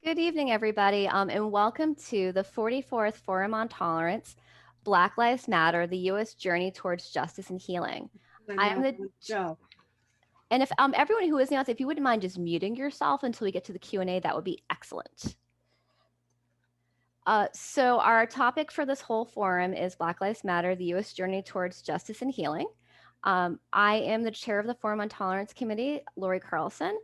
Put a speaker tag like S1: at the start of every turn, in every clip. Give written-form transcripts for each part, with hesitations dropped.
S1: Good evening, everybody, and welcome to the 44th Forum on Tolerance, Black Lives Matter, the U.S. Journey Towards Justice and Healing. I am the, and if everyone who is in the audience, if you wouldn't mind just muting yourself until we get to the Q&A, that would be excellent. So our topic for this whole forum is Black Lives Matter, the U.S. Journey Towards Justice and Healing. I am the chair of the Forum on Tolerance Committee, Laurie Carlson.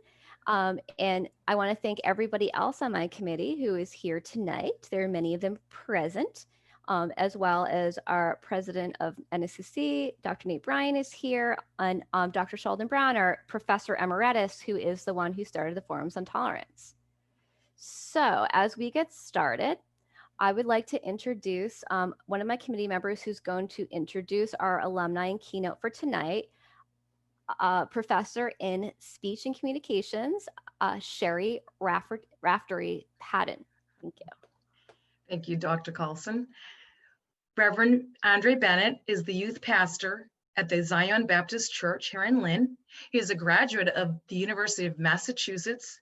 S1: And I want to thank everybody else on my committee who is here tonight. There are many of them present, as well as our president of NSCC, Dr. Nate Bryan is here, and Dr. Sheldon Brown, our professor emeritus, who is the one who started the Forums on Tolerance. So as we get started, I would like to introduce one of my committee members who's going to introduce our alumni and keynote for tonight, professor in speech and communications, Sherry Raftery Patton. Thank you.
S2: Thank you, Dr. Carlson. Reverend Andre Bennett is the youth pastor at the Zion Baptist Church here in Lynn. He is a graduate of the University of Massachusetts,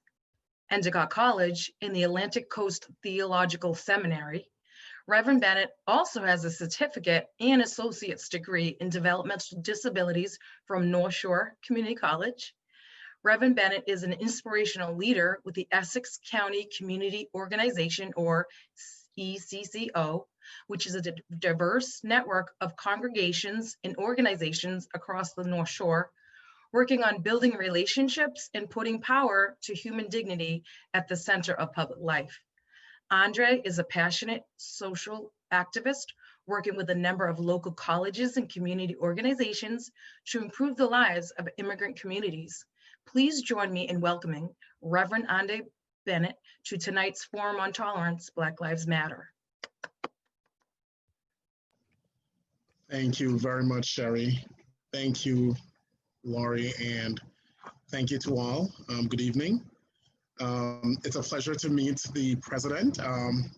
S2: Endicott College in the Atlantic Coast Theological Seminary. Reverend Bennett also has a certificate and associate's degree in developmental disabilities from North Shore Community College. Reverend Bennett is an inspirational leader with the Essex County Community Organization, or ECCO, which is a diverse network of congregations and organizations across the North Shore, working on building relationships and putting power to human dignity at the center of public life. Andre is a passionate social activist working with a number of local colleges and community organizations to improve the lives of immigrant communities. Please join me in welcoming Reverend Andre Bennett to tonight's Forum on Tolerance, Black Lives Matter.
S3: Thank you very much, Sherry. Thank you, Laurie, and thank you to all. Good evening. It's a pleasure to meet the president,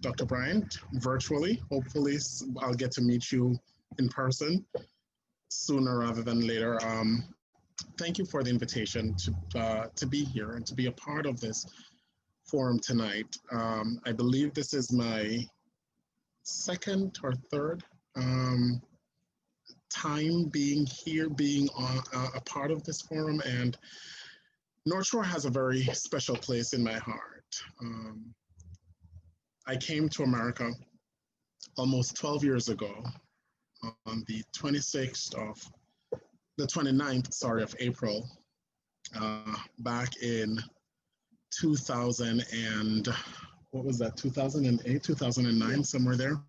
S3: Dr. Bryant, virtually. Hopefully, I'll get to meet you in person sooner rather than later. Thank you for the invitation to be here and to be a part of this forum tonight. I believe this is my second or third time being here, being a part of this forum, and North Shore has a very special place in my heart. I came to America almost 12 years ago on the 29th of April, back in 2000 and, what was that, 2008, 2009, somewhere there.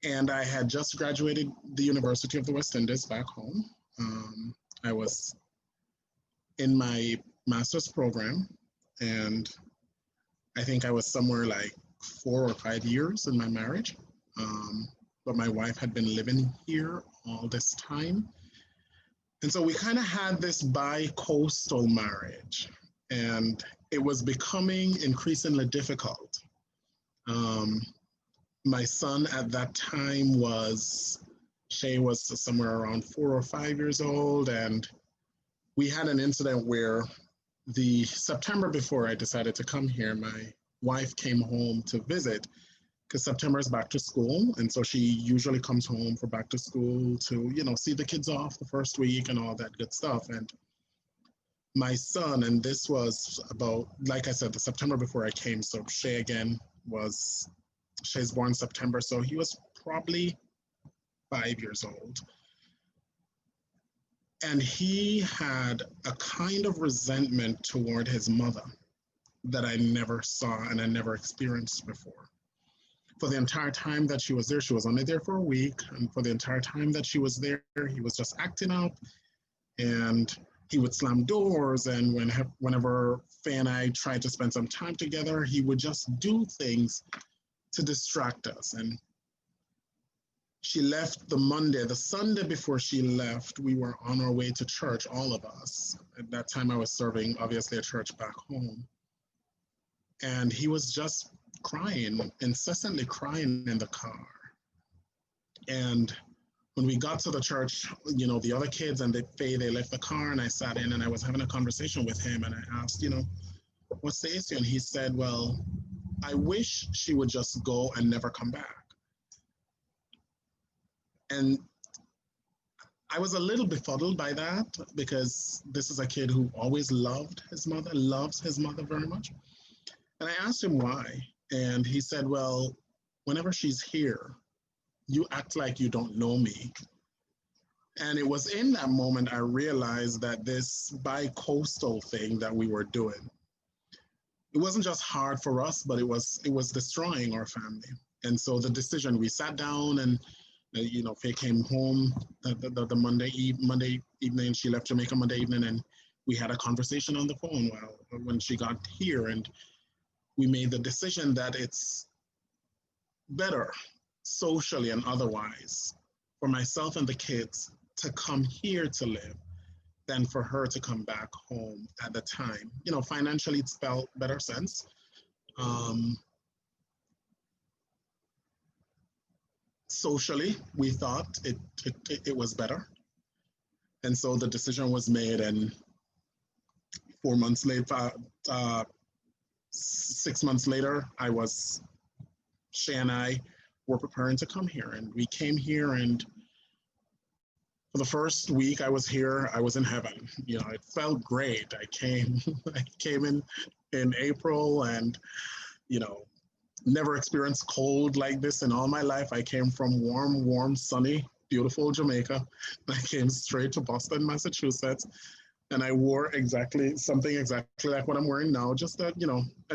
S3: And I had just graduated the University of the West Indies back home. I was in my master's program, and I think I was somewhere like 4 or 5 years in my marriage. But my wife had been living here all this time. And so we kind of had this bi-coastal marriage, and it was becoming increasingly difficult. My son at that time Shay was somewhere around 4 or 5 years old, and we had an incident where the September before I decided to come here, my wife came home to visit because September is back to school, and so she usually comes home for back to school to, see the kids off the first week and all that good stuff. And my son, and this was about, like I said, the September before I came, so Shay Shay's born September, so he was probably 5 years old. And he had a kind of resentment toward his mother that I never saw and I never experienced before. For the entire time that she was there, she was only there for a week, and for the entire time that she was there, he was just acting up, and he would slam doors, and whenever Faye and I tried to spend some time together, he would just do things to distract us. And she left the Sunday before she left, we were on our way to church, all of us. At that time I was serving, obviously, a church back home. And he was just crying, incessantly crying in the car. And when we got to the church, the other kids and they left the car, and I sat in and I was having a conversation with him, and I asked, what's the issue? And he said, well, I wish she would just go and never come back. And I was a little befuddled by that because this is a kid who always loved his mother, loves his mother very much. And I asked him why. And he said, well, whenever she's here, you act like you don't know me. And it was in that moment I realized that this bi-coastal thing that we were doing, it wasn't just hard for us, but it was destroying our family. And so the decision, we sat down and Faye came home the Monday evening. She left Jamaica Monday evening, and we had a conversation on the phone when she got here, and we made the decision that it's better socially and otherwise for myself and the kids to come here to live than for her to come back home at the time. Financially, it felt better sense. Socially, we thought it was better. And so the decision was made, and 4 months later, 6 months later, Shay and I were preparing to come here. And we came here, and for the first week I was here, I was in heaven. It felt great. I came in April, and, never experienced cold like this in all my life. I came from warm, sunny, beautiful Jamaica. I came straight to Boston, Massachusetts, and I wore something exactly like what I'm wearing now, just a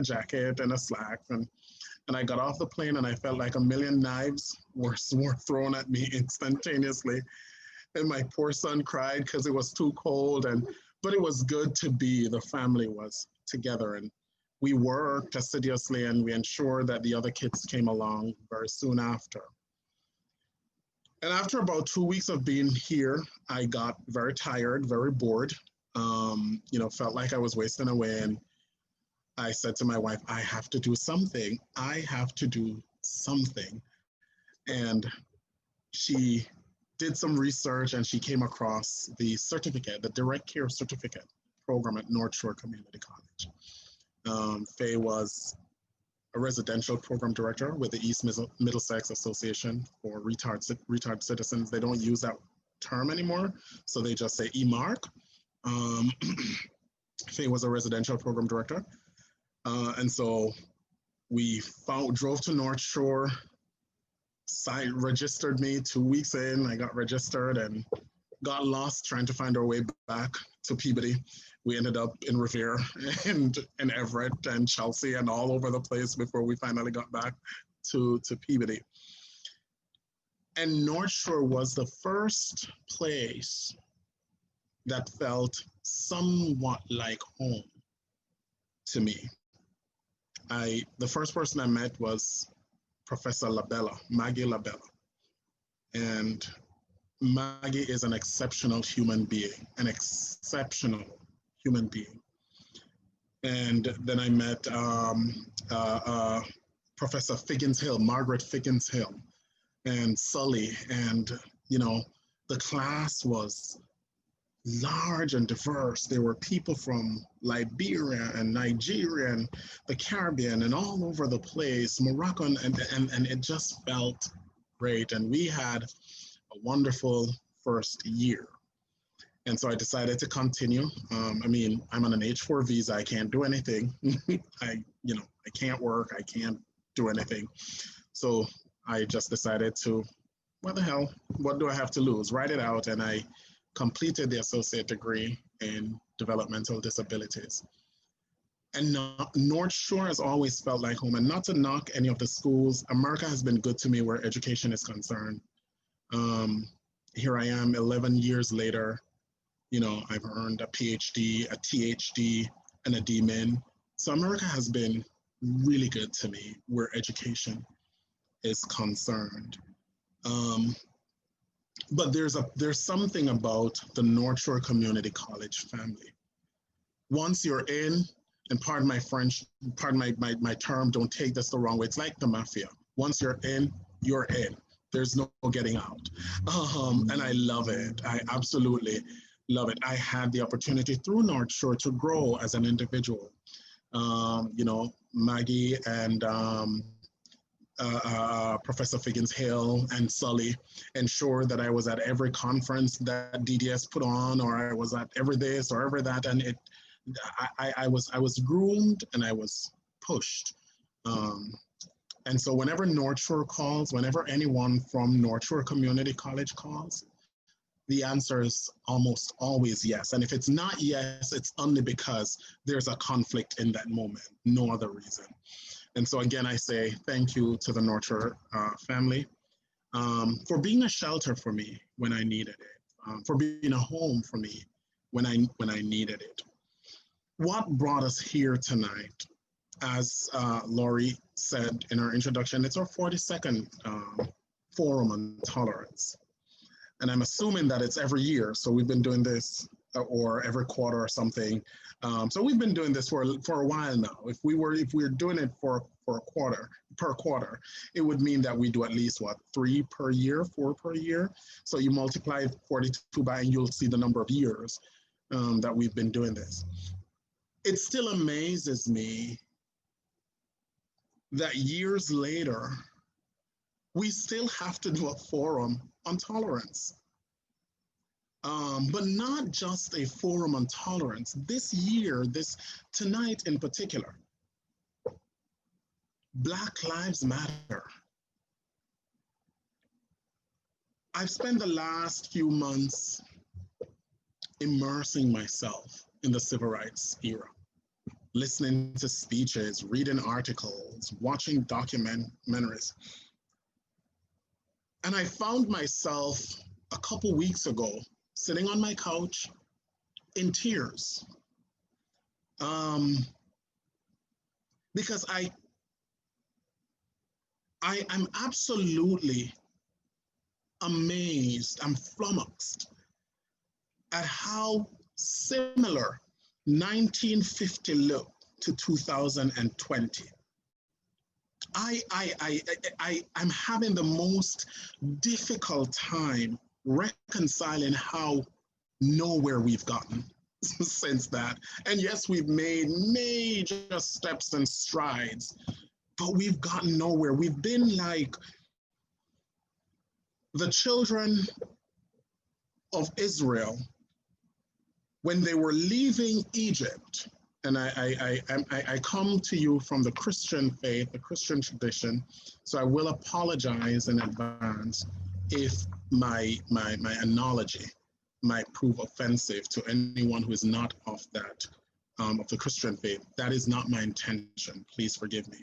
S3: jacket and a slacks. And I got off the plane, and I felt like a million knives were thrown at me instantaneously. And my poor son cried because it was too cold, but it was good to be. The family was together, and we worked assiduously, and we ensured that the other kids came along very soon after. And after about 2 weeks of being here, I got very tired, very bored, felt like I was wasting away. And I said to my wife, I have to do something. I have to do something. And she did some research, and she came across the certificate, the direct care certificate program at North Shore Community College. Faye was a residential program director with the East Middlesex Association for Retard Citizens. They don't use that term anymore, so they just say EMARC. Faye was a residential program director. And so we drove to North Shore, registered me 2 weeks in. I got registered and got lost trying to find our way back to Peabody. We ended up in Revere and Everett and Chelsea and all over the place before we finally got back to Peabody. And North Shore was the first place that felt somewhat like home to me. The first person I met was Professor Labella, Maggie Labella. And Maggie is an exceptional human being, And then I met Professor Figgins Hill, Margaret Figgins Hill, and Sully. And, the class was large and diverse. There were people from Liberia and Nigeria and the Caribbean and all over the place, Morocco, and it just felt great. And we had a wonderful first year. And so I decided to continue. I'm on an H-4 visa. I can't do anything. I can't work. I can't do anything. So I just decided to, what the hell, what do I have to lose? Write it out. And I completed the associate degree in developmental disabilities. And North Shore has always felt like home. And not to knock any of the schools, America has been good to me where education is concerned. Here I am 11 years later. I've earned a PhD, a THD, and a DMin. So America has been really good to me where education is concerned. But there's something about the North Shore Community College family. Once you're in, and pardon my French, pardon my term, don't take this the wrong way. It's like the mafia. Once you're in, you're in. There's no getting out. And I love it. I absolutely love it. I had the opportunity through North Shore to grow as an individual. Maggie and Professor Figgins Hill and Sully ensured that I was at every conference that DDS put on, or I was at every this or every that, and I was groomed and I was pushed. And so whenever North Shore calls, whenever anyone from North Shore Community College calls, the answer is almost always yes. And if it's not yes, it's only because there's a conflict in that moment, no other reason. And so again, I say thank you to the North Shore family for being a shelter for me when I needed it, for being a home for me when I needed it. What brought us here tonight, as Laurie said in her introduction, it's our 42nd Forum on Tolerance. And I'm assuming that it's every year. So we've been doing this or every quarter or something. So we've been doing this for a while now. If we're doing it for a quarter, per quarter, it would mean that we do at least what, 3 per year, 4 per year. So you multiply 42 by and you'll see the number of years that we've been doing this. It still amazes me that years later, we still have to do a forum on tolerance. But not just a forum on tolerance. This year, tonight in particular, Black Lives Matter. I've spent the last few months immersing myself in the civil rights era, listening to speeches, reading articles, watching documentaries. And I found myself a couple weeks ago sitting on my couch in tears because I'm absolutely amazed, I'm flummoxed at how similar 1950 looked to 2020. I'm having the most difficult time reconciling how nowhere we've gotten since that. And yes, we've made major steps and strides, but we've gotten nowhere. We've been like the children of Israel when they were leaving Egypt. And I come to you from the Christian faith, the Christian tradition, so I will apologize in advance if my analogy might prove offensive to anyone who is not of that, of the Christian faith. That is not my intention. Please forgive me.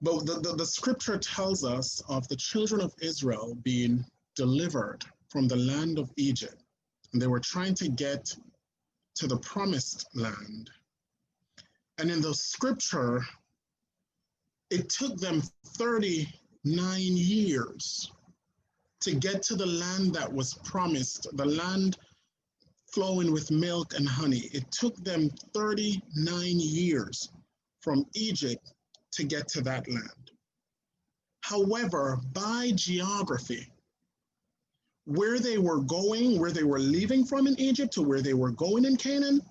S3: But the scripture tells us of the children of Israel being delivered from the land of Egypt. And they were trying to get to the promised land. And in the scripture, it took them 39 years to get to the land that was promised, the land flowing with milk and honey. It took them 39 years from Egypt to get to that land. However, by geography, where they were going, where they were leaving from in Egypt to where they were going in Canaan,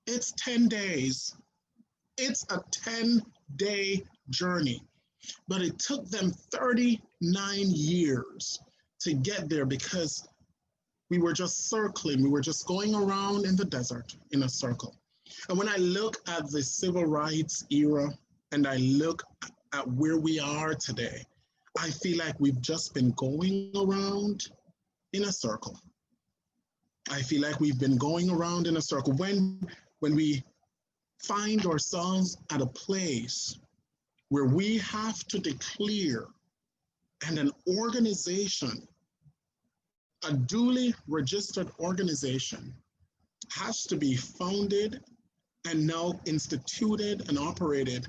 S3: it's 10 days. It's a 10-day journey. But it took them 39 years to get there because we were just circling. We were just going around in the desert in a circle. And when I look at the civil rights era and I look at where we are today, I feel like we've just been going around in a circle. I feel like we've been going around in a circle. When we find ourselves at a place where we have to declare, and an organization, a duly registered organization, has to be founded and now instituted and operated,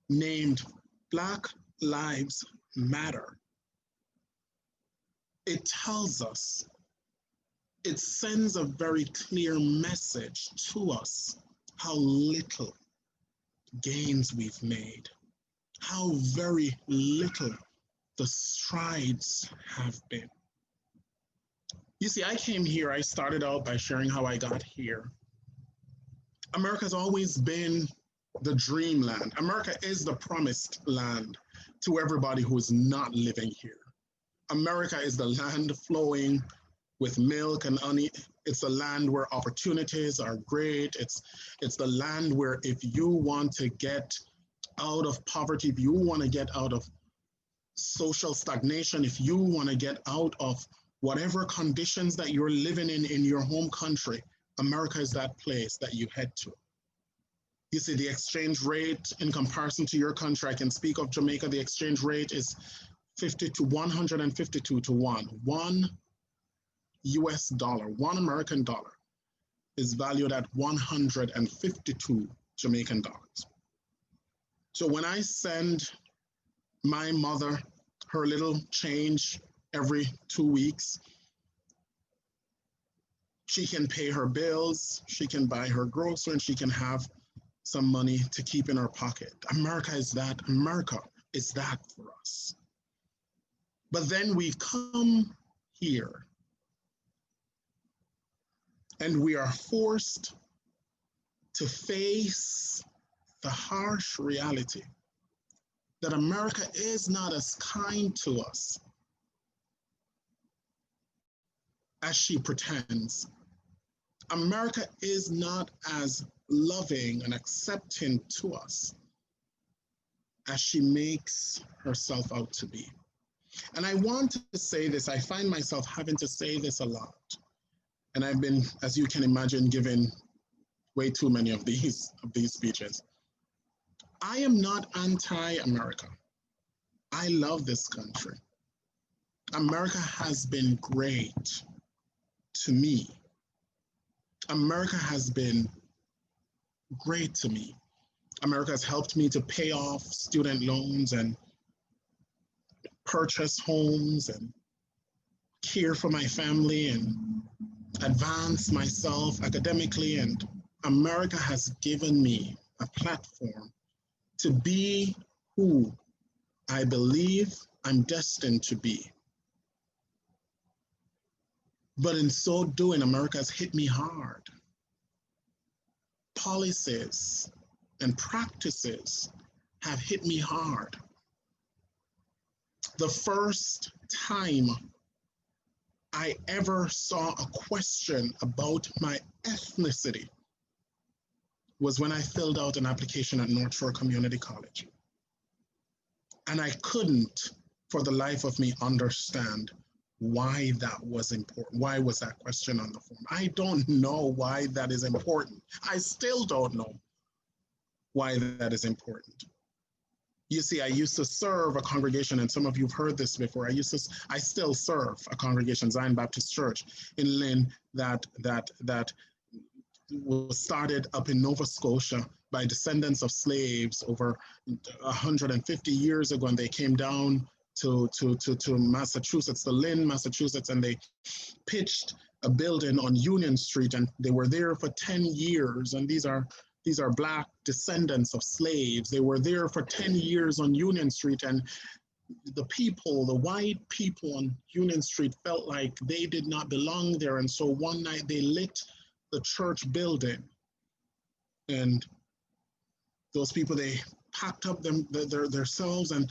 S3: named Black Lives Matter. It tells us, it sends a very clear message to us how little gains we've made, how very little the strides have been. You see, I came here, I started out by sharing how I got here. America's always been the dreamland. America is the promised land to everybody who is not living here. America is the land flowing with milk and honey. It's a land where opportunities are great. It's the land where if you want to get out of poverty, if you want to get out of social stagnation, if you want to get out of whatever conditions that you're living in your home country, America is that place that you head to. You see, the exchange rate in comparison to your country, I can speak of Jamaica, the exchange rate is 50 to 152 to 1. One US dollar, one American dollar is valued at 152 Jamaican dollars. So when I send my mother her little change every 2 weeks, she can pay her bills, she can buy her groceries, and she can have some money to keep in her pocket. America is that. America is that for us. But then we come here and we are forced to face the harsh reality that America is not as kind to us as she pretends. America is not as loving and accepting to us as she makes herself out to be. And I want to say this, I find myself having to say this a lot. And I've been, as you can imagine, given way too many of these speeches. I am not anti-America. I love this country. America has been great to me. America has been great to me. America has helped me to pay off student loans and purchase homes and care for my family and advance myself academically. And America has given me a platform to be who I believe I'm destined to be. But in so doing, America has hit me hard. Policies and practices have hit me hard. The first time I ever saw a question about my ethnicity was when I filled out an application at North Shore Community College. And I couldn't, for the life of me, understand why that was important. Why was that question on the form? I don't know why that is important. I still don't know why that is important. You see, I used to serve a congregation, and some of you have heard this before. I still serve a congregation, Zion Baptist Church in Lynn, that was started up in Nova Scotia by descendants of slaves over 150 years ago, and they came down to Massachusetts, to Lynn, Massachusetts, and they pitched a building on Union Street, and they were there for 10 years, and these are Black descendants of slaves. They were there for 10 years on Union Street, and the white people on Union Street felt like they did not belong there, and so one night they lit the church building, and those people, they packed up themselves and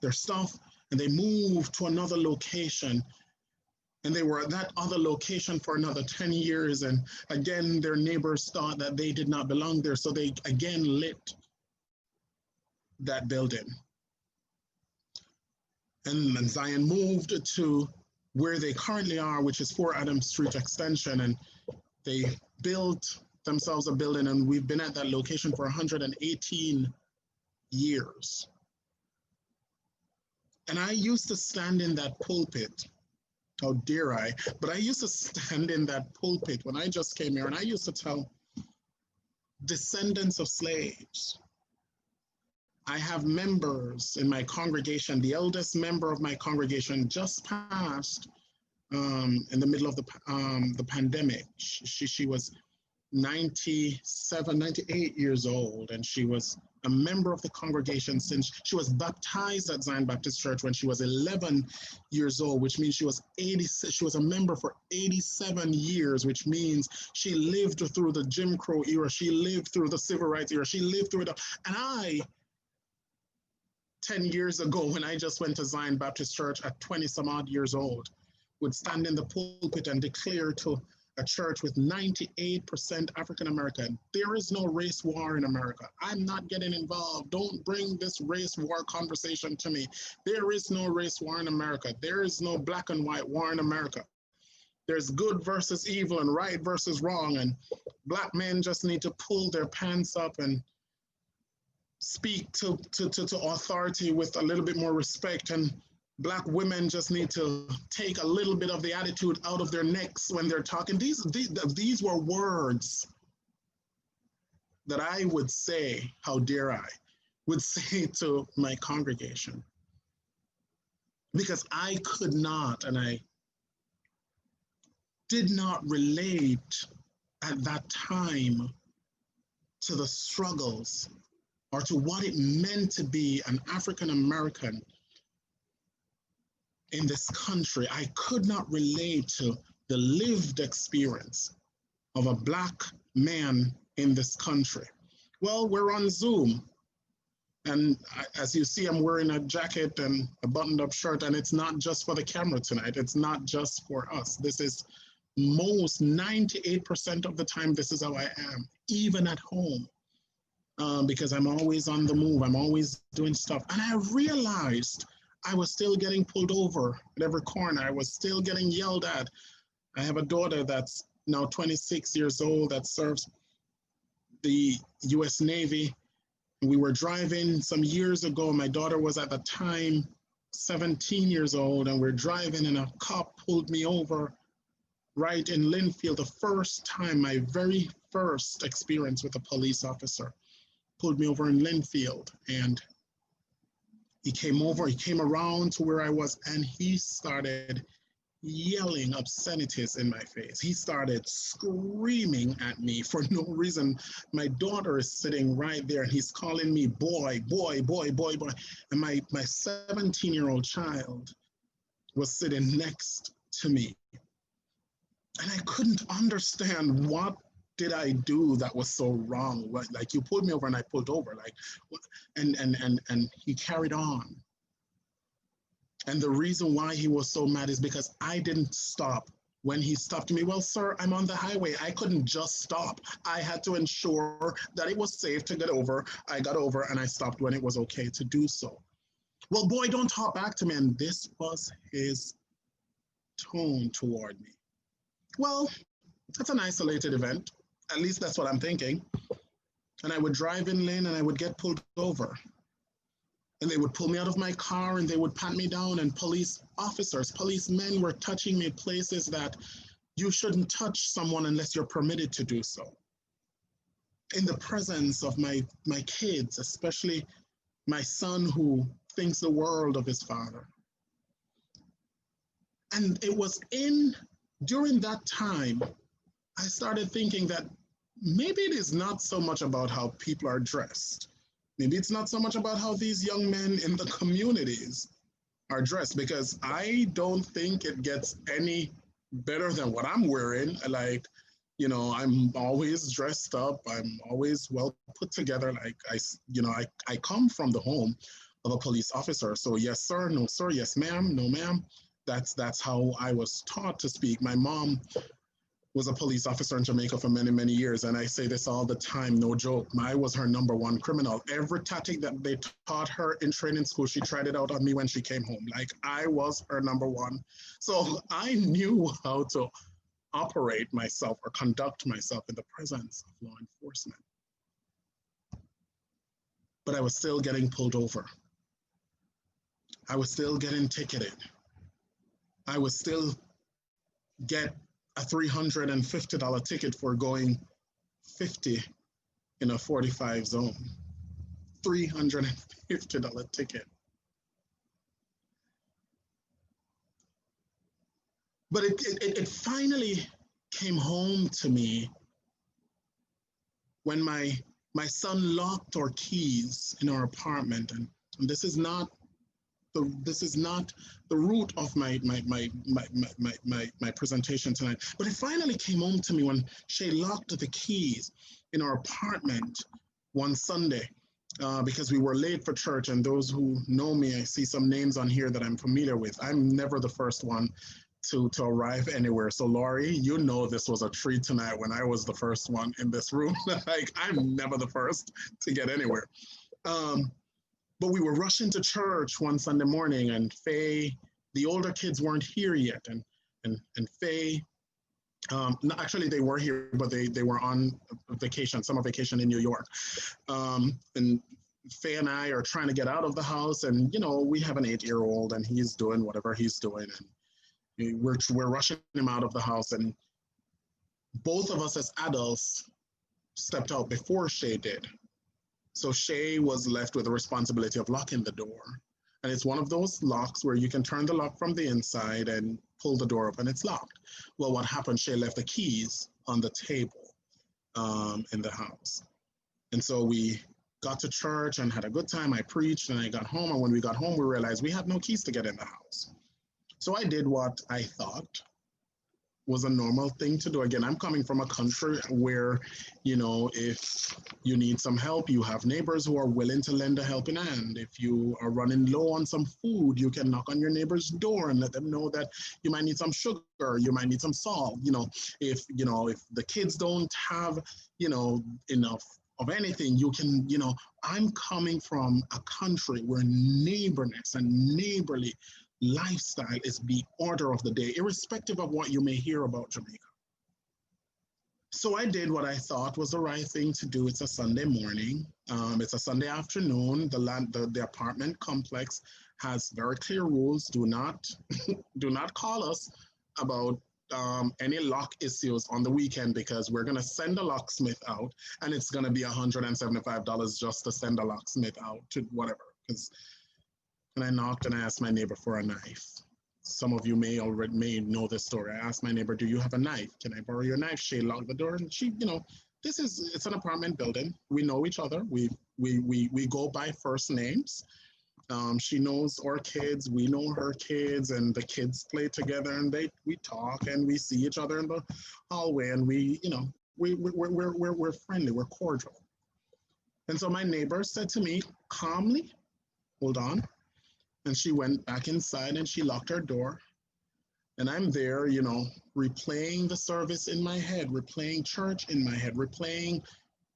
S3: their stuff, and they moved to another location. And they were at that other location for another 10 years. And again, their neighbors thought that they did not belong there. So they again lit that building. And Zion moved to where they currently are, which is 4 Adams Street Extension. And they built themselves a building. And we've been at that location for 118 years. And I used to stand in that pulpit. How dare I? But I used to stand in that pulpit when I just came here, and I used to tell descendants of slaves. I have members in my congregation. The eldest member of my congregation just passed in the middle of the pandemic. She was 97, 98 years old, and she was a member of the congregation since she was baptized at Zion Baptist Church when she was 11 years old, which means she was 86. She was a member for 87 years, which means she lived through the Jim Crow era. She lived through the civil rights era. She lived through it. And I, 10 years ago, when I just went to Zion Baptist Church at 20 some odd years old, would stand in the pulpit and declare to a church with 98% African American, there is no race war in America. I'm not getting involved. Don't bring this race war conversation to me. There is no race war in America. There is no black and white war in America. There's good versus evil and right versus wrong. And black men just need to pull their pants up and speak to authority with a little bit more respect. And Black women just need to take a little bit of the attitude out of their necks when they're talking. These were words that I would say, how dare I, would say to my congregation. Because I could not, and I did not relate at that time to the struggles or to what it meant to be an African American in this country. I could not relate to the lived experience of a Black man in this country. Well, we're on Zoom. And as you see, I'm wearing a jacket and a buttoned up shirt, and it's not just for the camera tonight. It's not just for us. This is most 98% of the time, this is how I am, even at home, because I'm always on the move. I'm always doing stuff. And I realized I was still getting pulled over at every corner. I was still getting yelled at. I have a daughter that's now 26 years old that serves the US Navy. We were driving some years ago. My daughter was at the time 17 years old, and we're driving and a cop pulled me over right in Linfield. The first time, my very first experience with a police officer, pulled me over in Linfield, and he came around to where I was, and he started yelling obscenities in my face. He started screaming at me for no reason. My daughter is sitting right there, and he's calling me boy, boy, boy, boy, boy. And my 17-year-old child was sitting next to me. And I couldn't understand, what did I do that was so wrong? Like, you pulled me over and I pulled over, like, and he carried on. And the reason why he was so mad is because I didn't stop when he stopped me. Well, sir, I'm on the highway. I couldn't just stop. I had to ensure that it was safe to get over. I got over and I stopped when it was okay to do so. Well, boy, don't talk back to me. And this was his tone toward me. Well, that's an isolated event. At least that's what I'm thinking. And I would drive in lane and I would get pulled over. And they would pull me out of my car and they would pat me down, and policemen were touching me places that you shouldn't touch someone unless you're permitted to do so. In the presence of my kids, especially my son who thinks the world of his father. And it was during that time, I started thinking that maybe it is not so much about how people are dressed. Maybe it's not so much about how these young men in the communities are dressed, because I don't think it gets any better than what I'm wearing. Like, you know, I'm always dressed up. I'm always well put together. Like, I come from the home of a police officer. So yes, sir, no, sir, yes, ma'am, no, ma'am. That's how I was taught to speak. My mom was a police officer in Jamaica for many, many years. And I say this all the time, no joke. I was her #1 criminal. Every tactic that they taught her in training school, she tried it out on me when she came home. Like, I was her #1. So I knew how to operate myself or conduct myself in the presence of law enforcement. But I was still getting pulled over. I was still getting ticketed. I would still get a $350 ticket for going 50 in a 45 zone. $350 ticket. But it finally came home to me when my son locked our keys in our apartment, and this is not the root of my presentation tonight. But it finally came home to me when Shay locked the keys in our apartment one Sunday, because we were late for church. And those who know me, I see some names on here that I'm familiar with. I'm never the first one to arrive anywhere. So Laurie, you know this was a treat tonight when I was the first one in this room. Like, I'm never the first to get anywhere. But we were rushing to church one Sunday morning, and Faye, the older kids weren't here yet, and Faye, no, actually they were here, but they were on vacation, summer vacation in New York. And Faye and I are trying to get out of the house, and we have an 8-year-old, and he's doing whatever he's doing, and we're rushing him out of the house, and both of us as adults stepped out before Shay did. So Shay was left with the responsibility of locking the door. And it's one of those locks where you can turn the lock from the inside and pull the door up and it's locked. Well, what happened, Shay left the keys on the table in the house. And so we got to church and had a good time. I preached and I got home. And when we got home, we realized we had no keys to get in the house. So I did what I thought was a normal thing to do. Again, I'm coming from a country where, if you need some help, you have neighbors who are willing to lend a helping hand. If you are running low on some food, you can knock on your neighbor's door and let them know that you might need some sugar, you might need some salt. If the kids don't have, enough of anything, you can, I'm coming from a country where neighborness and neighborly lifestyle is the order of the day, irrespective of what you may hear about Jamaica. So I did what I thought was the right thing to do. It's a Sunday morning. It's a Sunday afternoon. The apartment complex has very clear rules. Do not call us about any lock issues on the weekend, because we're going to send a locksmith out, and it's going to be $175 just to send a locksmith out to whatever. And I knocked and I asked my neighbor for a knife. Some of you may know this story. I asked my neighbor, "Do you have a knife? Can I borrow your knife?" She locked the door, and she, it's an apartment building. We know each other. We go by first names. She knows our kids. We know her kids, and the kids play together, and we talk, and we see each other in the hallway, and we're friendly. We're cordial. And so my neighbor said to me calmly, "Hold on." And she went back inside and she locked her door. And I'm there, replaying the service in my head, replaying church in my head, replaying,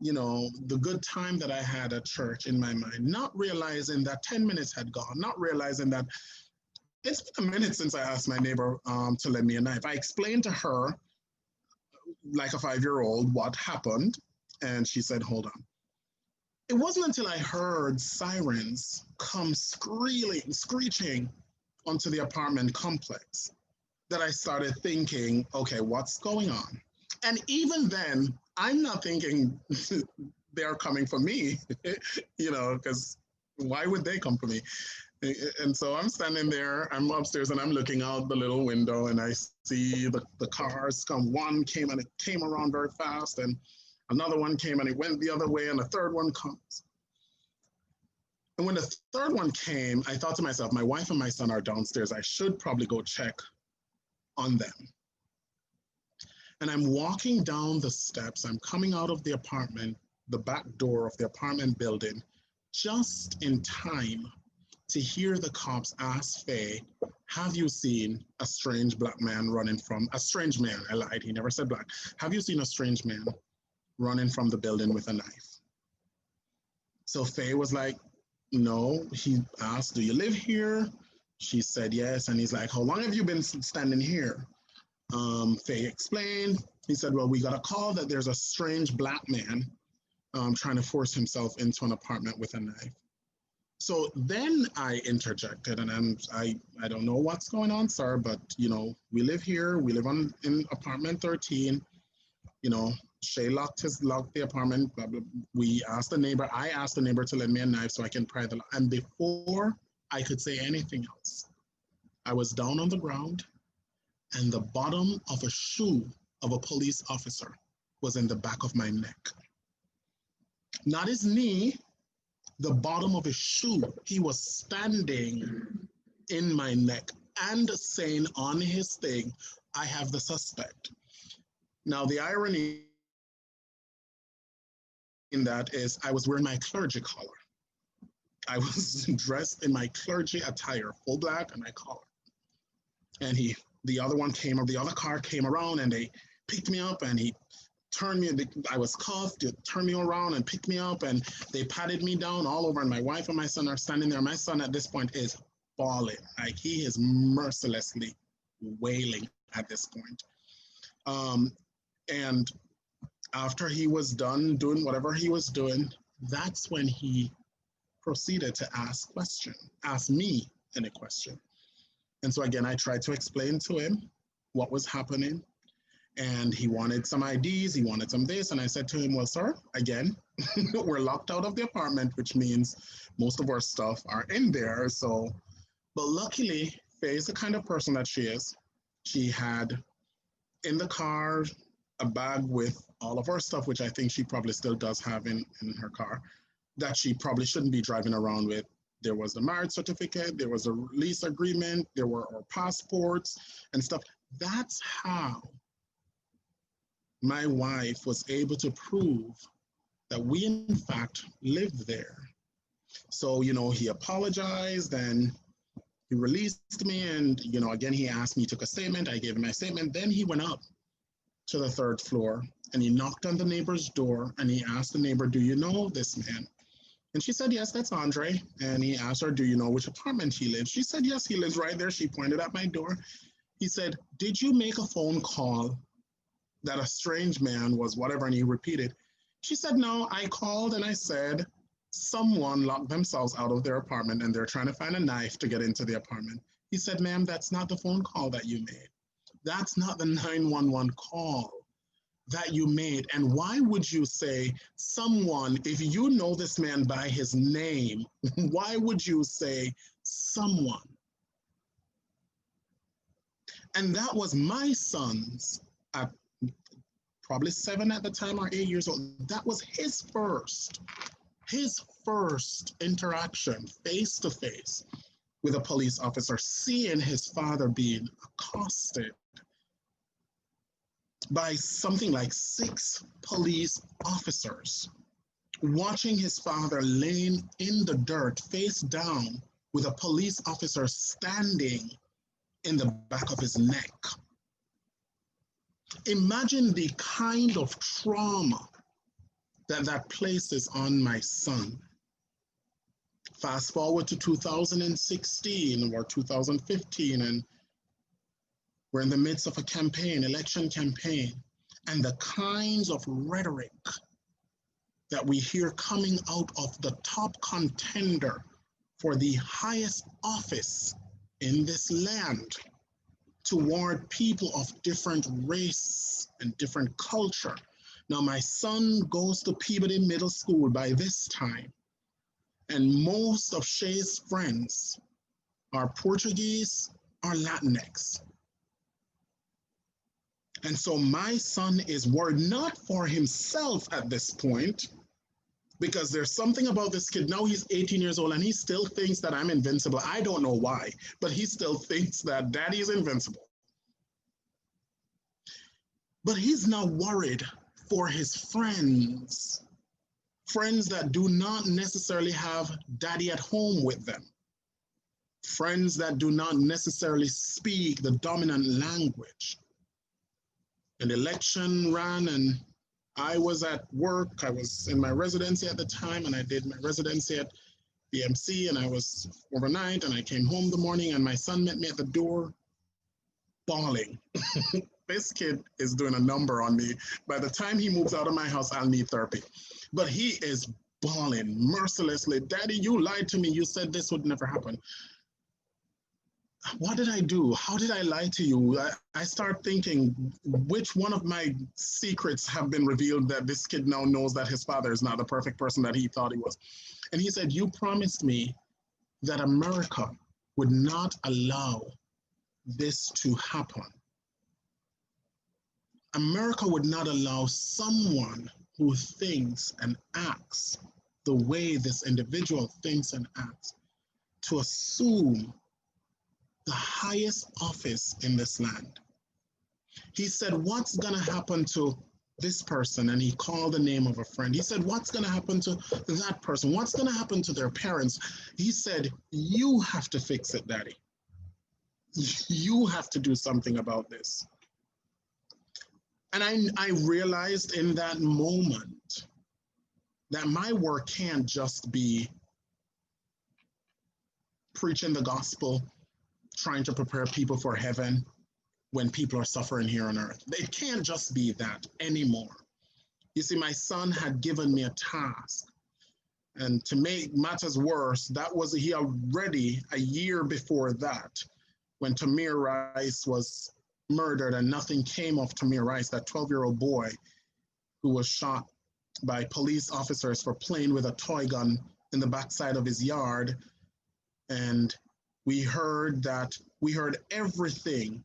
S3: the good time that I had at church in my mind, not realizing that 10 minutes had gone, not realizing that it's been a minute since I asked my neighbor to lend me a knife. I explained to her, like a 5-year-old, what happened. And she said, "Hold on." It wasn't until I heard sirens come screeching onto the apartment complex that I started thinking, okay, what's going on? And even then, I'm not thinking they're coming for me, because why would they come for me? And so I'm standing there, I'm upstairs, and I'm looking out the little window, and I see the cars come. One came, and it came around very fast, and another one came and it went the other way, and a third one comes. And when the third one came, I thought to myself, my wife and my son are downstairs. I should probably go check on them. And I'm walking down the steps. I'm coming out of the apartment, the back door of the apartment building, just in time to hear the cops ask Faye, "Have you seen a strange black man running from, a strange man," I lied, he never said black. "Have you seen a strange man running from the building with a knife?" So Faye was like, "No." He asked, "Do you live here?" She said yes. And he's like, "How long have you been standing here?" Faye explained. He said, "Well, we got a call that there's a strange black man trying to force himself into an apartment with a knife." So then I interjected, and I don't know what's going on, sir, but we live here. We live in apartment 13. Shay locked the apartment. Blah, blah. I asked the neighbor to lend me a knife so I can pry the lock. And before I could say anything else, I was down on the ground, and the bottom of a shoe of a police officer was in the back of my neck. not his knee, the bottom of his shoe. He was standing in my neck and saying on his thing, I have the suspect. Now, the irony in that is I was wearing my clergy collar. I was dressed in my clergy attire, full black and my collar. And the other car came around and they picked me up and he turned me, I was cuffed, they turned me around and picked me up and they patted me down all over and my wife and my son are standing there. My son at this point is bawling, like he is mercilessly wailing at this point. And after he was done doing whatever he was doing, that's when he proceeded to ask me any question. And so again, I tried to explain to him what was happening. And he wanted some IDs, he wanted some this. And I said to him, well, sir, again, we're locked out of the apartment, which means most of our stuff are in there. So, but luckily, Faye is the kind of person that she is. She had in the car a bag with all of our stuff, which I think she probably still does have in her car, that she probably shouldn't be driving around with. There was the marriage certificate, there was a lease agreement, there were our passports and stuff. That's how my wife was able to prove that we in fact lived there. So, he apologized and he released me and, again, he asked me, took a statement, I gave him my statement. Then he went up to the 3rd floor and he knocked on the neighbor's door and he asked the neighbor, do you know this man? And she said, yes, that's Andre. And he asked her, do you know which apartment he lives? She said, yes, he lives right there. She pointed at my door. He said, did you make a phone call that a strange man was whatever? And he repeated. She said, no, I called and I said, someone locked themselves out of their apartment and they're trying to find a knife to get into the apartment. He said, ma'am, that's not the phone call that you made. That's not the 911 call that you made. And why would you say someone, if you know this man by his name, why would you say someone? And that was my son's, at probably 7 at the time or 8 years old. That was his first interaction face to face with a police officer, seeing his father being accosted by something like 6 police officers, watching his father laying in the dirt face down with a police officer standing in the back of his neck. Imagine the kind of trauma that places on my son. Fast forward to 2016 or 2015, and we're in the midst of a campaign, election campaign, and the kinds of rhetoric that we hear coming out of the top contender for the highest office in this land toward people of different race and different culture. Now, my son goes to Peabody Middle School by this time, and most of Shay's friends are Portuguese or Latinx. And so my son is worried not for himself at this point, because there's something about this kid. Now he's 18 years old and he still thinks that I'm invincible. I don't know why, but he still thinks that daddy is invincible. But he's now worried for his friends that do not necessarily have daddy at home with them, friends that do not necessarily speak the dominant language. An election ran and I was at work. I was in my residency at the time, and I did my residency at BMC, and I was overnight, and I came home the morning, and my son met me at the door bawling. This kid is doing a number on me. By the time he moves out of my house, I'll need therapy. But he is bawling mercilessly. Daddy, you lied to me. You said this would never happen. What did I do? How did I lie to you? I start thinking, which one of my secrets have been revealed that this kid now knows that his father is not the perfect person that he thought he was? And he said, you promised me that America would not allow this to happen. America would not allow someone who thinks and acts the way this individual thinks and acts to assume the highest office in this land. He said, what's going to happen to this person? And he called the name of a friend. He said, what's going to happen to that person? What's going to happen to their parents? He said, you have to fix it, Daddy. You have to do something about this. And I realized in that moment that my work can't just be preaching the gospel, trying to prepare people for heaven when people are suffering here on earth. It can't just be that anymore. You see, my son had given me a task. And to make matters worse, he already, a year before that, when Tamir Rice was murdered and nothing came of Tamir Rice, that 12-year-old boy who was shot by police officers for playing with a toy gun in the backside of his yard. And we heard everything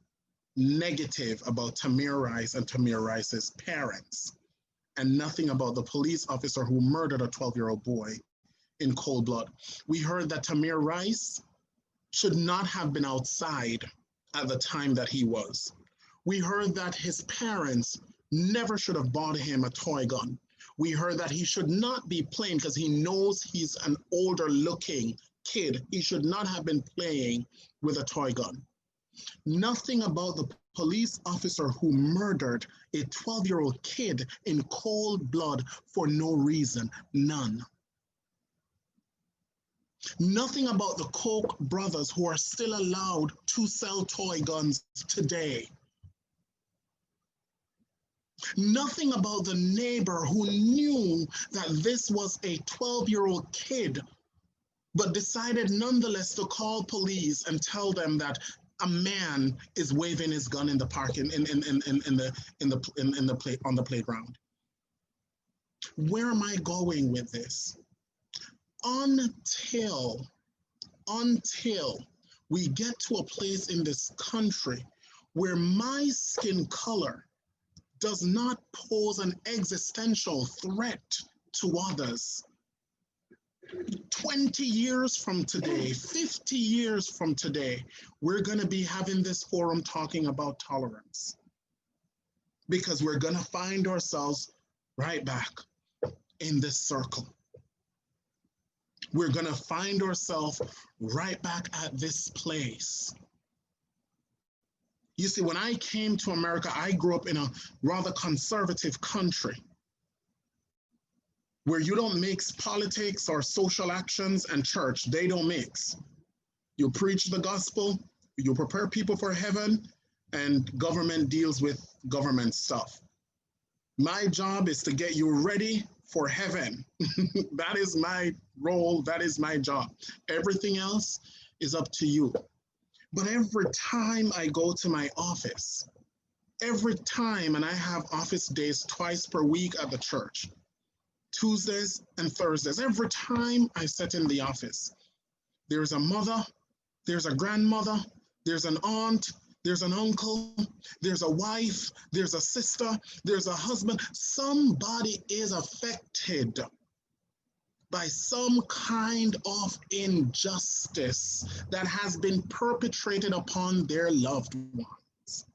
S3: negative about Tamir Rice and Tamir Rice's parents, and nothing about the police officer who murdered a 12-year-old boy in cold blood. We heard that Tamir Rice should not have been outside at the time that he was. We heard that his parents never should have bought him a toy gun. We heard that he should not be playing, because he knows he's an older looking kid. He should not have been playing with a toy gun. Nothing about the police officer who murdered a 12-year-old kid in cold blood for no reason. None. Nothing about the Koch brothers who are still allowed to sell toy guns today. Nothing about the neighbor who knew that this was a 12-year-old kid, but decided nonetheless to call police and tell them that a man is waving his gun in the park on the playground. Where am I going with this? Until we get to a place in this country where my skin color does not pose an existential threat to others. 20 years from today, 50 years from today, we're going to be having this forum talking about tolerance, because we're going to find ourselves right back in this circle. We're going to find ourselves right back at this place. You see, when I came to America, I grew up in a rather conservative country where you don't mix politics or social actions and church. They don't mix. You preach the gospel, you prepare people for heaven, and government deals with government stuff. My job is to get you ready for heaven. That is my role, that is my job. Everything else is up to you. But every time I go to my office, every time, and I have office days twice per week at the church, Tuesdays and Thursdays, every time I sit in the office, there's a mother, there's a grandmother, there's an aunt, there's an uncle, there's a wife, there's a sister, there's a husband. Somebody is affected by some kind of injustice that has been perpetrated upon their loved ones.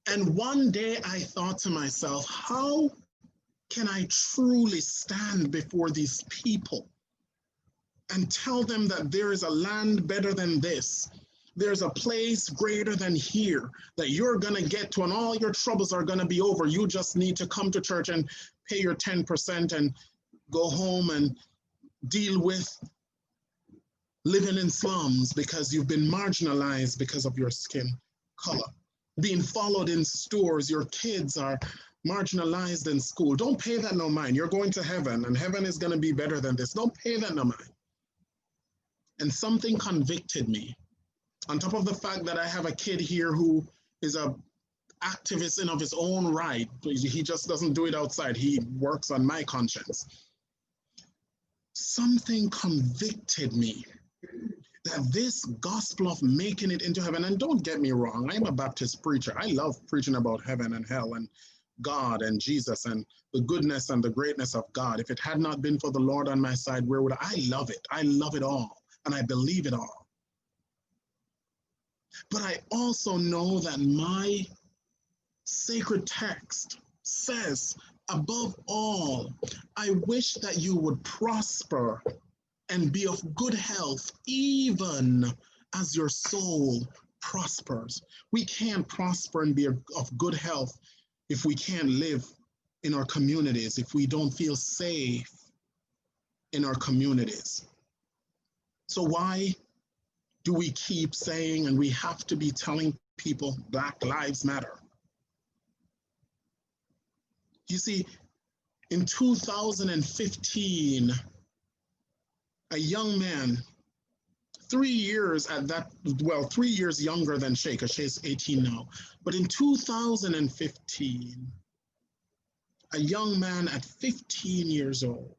S3: And one day I thought to myself, how can I truly stand before these people and tell them that there is a land better than this? There's a place greater than here that you're going to get to, and all your troubles are going to be over. You just need to come to church and pay your 10% and go home and deal with living in slums because you've been marginalized because of your skin color. Being followed in stores, your kids are marginalized in school. Don't pay that no mind. You're going to heaven, and heaven is going to be better than this. Don't pay that no mind. And something convicted me. On top of the fact that I have a kid here who is a activist in of his own right. He just doesn't do it outside. He works on my conscience. Something convicted me that this gospel of making it into heaven, and don't get me wrong, I'm a Baptist preacher. I love preaching about heaven and hell and God and Jesus and the goodness and the greatness of God, if it had not been for the Lord on my side, where would I love it? I love it all, and I believe it all. But I also know that my sacred text says, above all, I wish that you would prosper and be of good health, even as your soul prospers. We can't prosper and be of good health if we can't live in our communities, if we don't feel safe in our communities. So why do we keep saying, and we have to be telling people, Black Lives Matter? You see, in 2015, a young man, 3 years at that, well, 3 years younger than Shay, because Shay's 18 now, but in 2015, a young man at 15 years old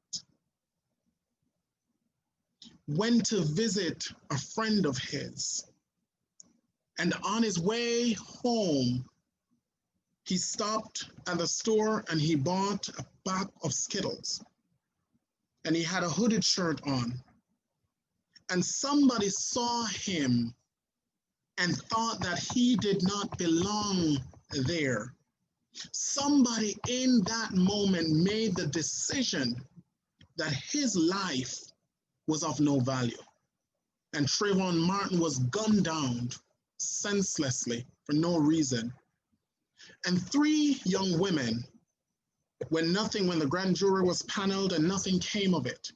S3: went to visit a friend of his, and on his way home, he stopped at the store and he bought a pack of Skittles, and he had a hooded shirt on. And somebody saw him and thought that he did not belong there. Somebody in that moment made the decision that his life was of no value. And Trayvon Martin was gunned down senselessly for no reason. And 3 young women, when the grand jury was paneled and nothing came of it,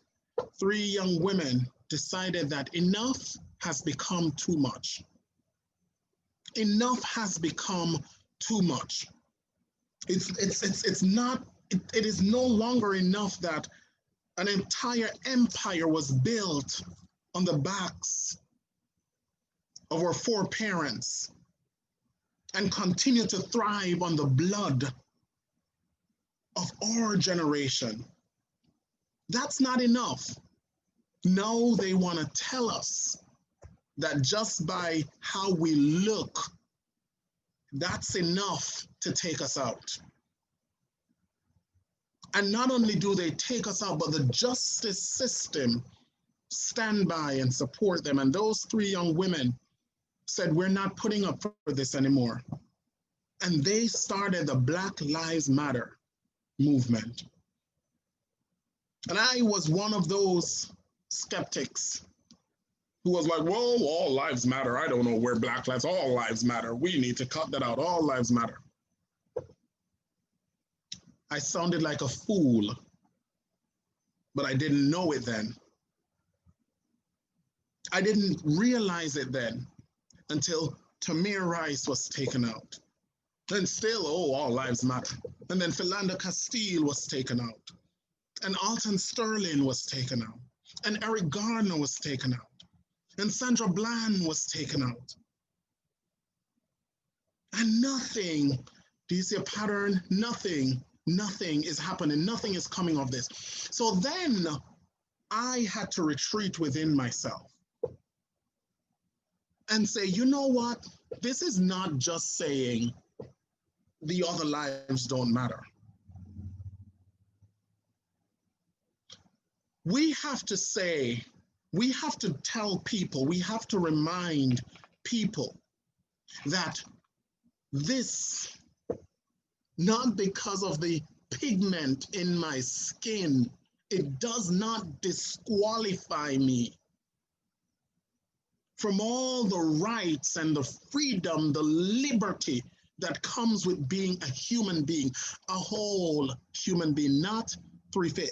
S3: 3 young women decided that enough has become too much. Enough has become too much. It is no longer enough that an entire empire was built on the backs of our foreparents and continue to thrive on the blood of our generation. That's not enough. Now they want to tell us that just by how we look, that's enough to take us out. And not only do they take us out, but the justice system stand by and support them. And those 3 young women said, we're not putting up for this anymore. And they started the Black Lives Matter movement. And I was one of those skeptics who was like, well, all lives matter. I don't know where Black lives, all lives matter. We need to cut that out. All lives matter. I sounded like a fool, but I didn't know it then. I didn't realize it then until Tamir Rice was taken out. And still, all lives matter. And then Philando Castile was taken out. And Alton Sterling was taken out. And Eric Garner was taken out. And Sandra Bland was taken out. And nothing, do you see a pattern? Nothing is happening. Nothing is coming of this. So then I had to retreat within myself and say, you know what? This is not just saying the other lives don't matter. We have to say, we have to tell people, we have to remind people that this, not because of the pigment in my skin, it does not disqualify me from all the rights and the freedom, the liberty that comes with being a human being, a whole human being, not 3/5.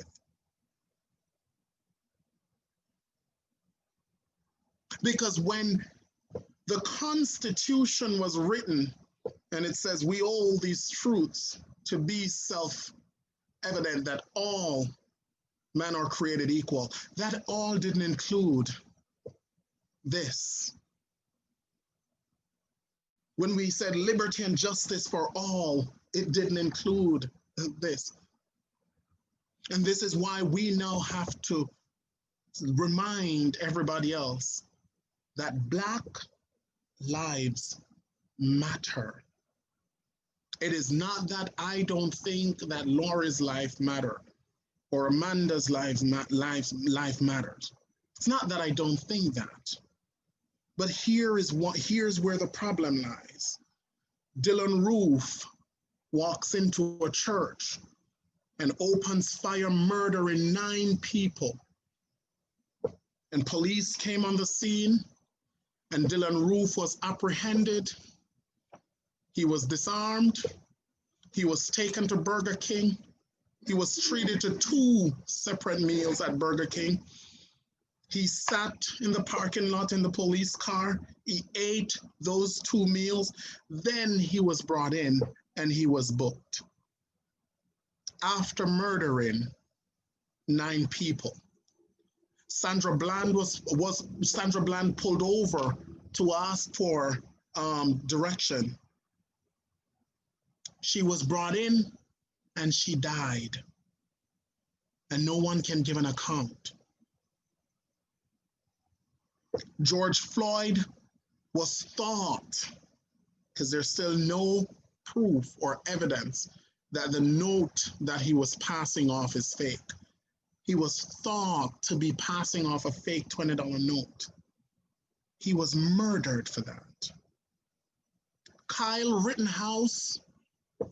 S3: Because when the Constitution was written, and it says we hold these truths to be self-evident that all men are created equal, that all didn't include this. When we said liberty and justice for all, it didn't include this. And this is why we now have to remind everybody else that Black lives matter. It is not that I don't think that Laurie's life mattered or Amanda's life matters. It's not that I don't think that. But here's where the problem lies. Dylan Roof walks into a church and opens fire, murdering 9 people. And police came on the scene, and Dylan Roof was apprehended. He was disarmed. He was taken to Burger King. He was treated to 2 separate meals at Burger King. He sat in the parking lot in the police car. He ate those 2 meals. Then he was brought in and he was booked after murdering 9 people. Sandra Bland Sandra Bland pulled over to ask for direction. She was brought in and she died. And no one can give an account. George Floyd was thought, because there's still no proof or evidence that the note that he was passing off is fake. He was thought to be passing off a fake $20 note. He was murdered for that. Kyle Rittenhouse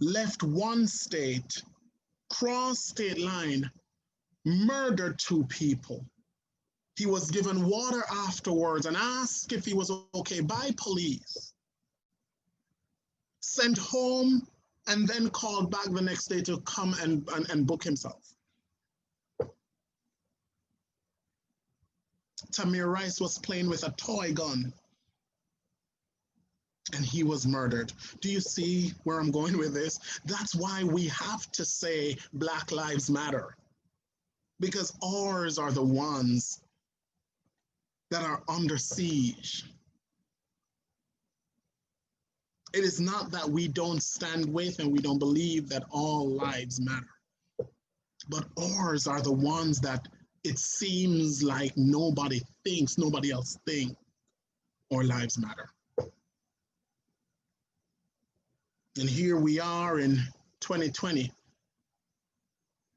S3: left one state, crossed state line, murdered 2 people. He was given water afterwards and asked if he was okay by police. Sent home and then called back the next day to come and book himself. Tamir Rice was playing with a toy gun and he was murdered. Do you see where I'm going with this? That's why we have to say Black Lives Matter, because ours are the ones that are under siege. It is not that we don't stand with and we don't believe that all lives matter, but ours are the ones that it seems like nobody else thinks our lives matter. And here we are in 2020.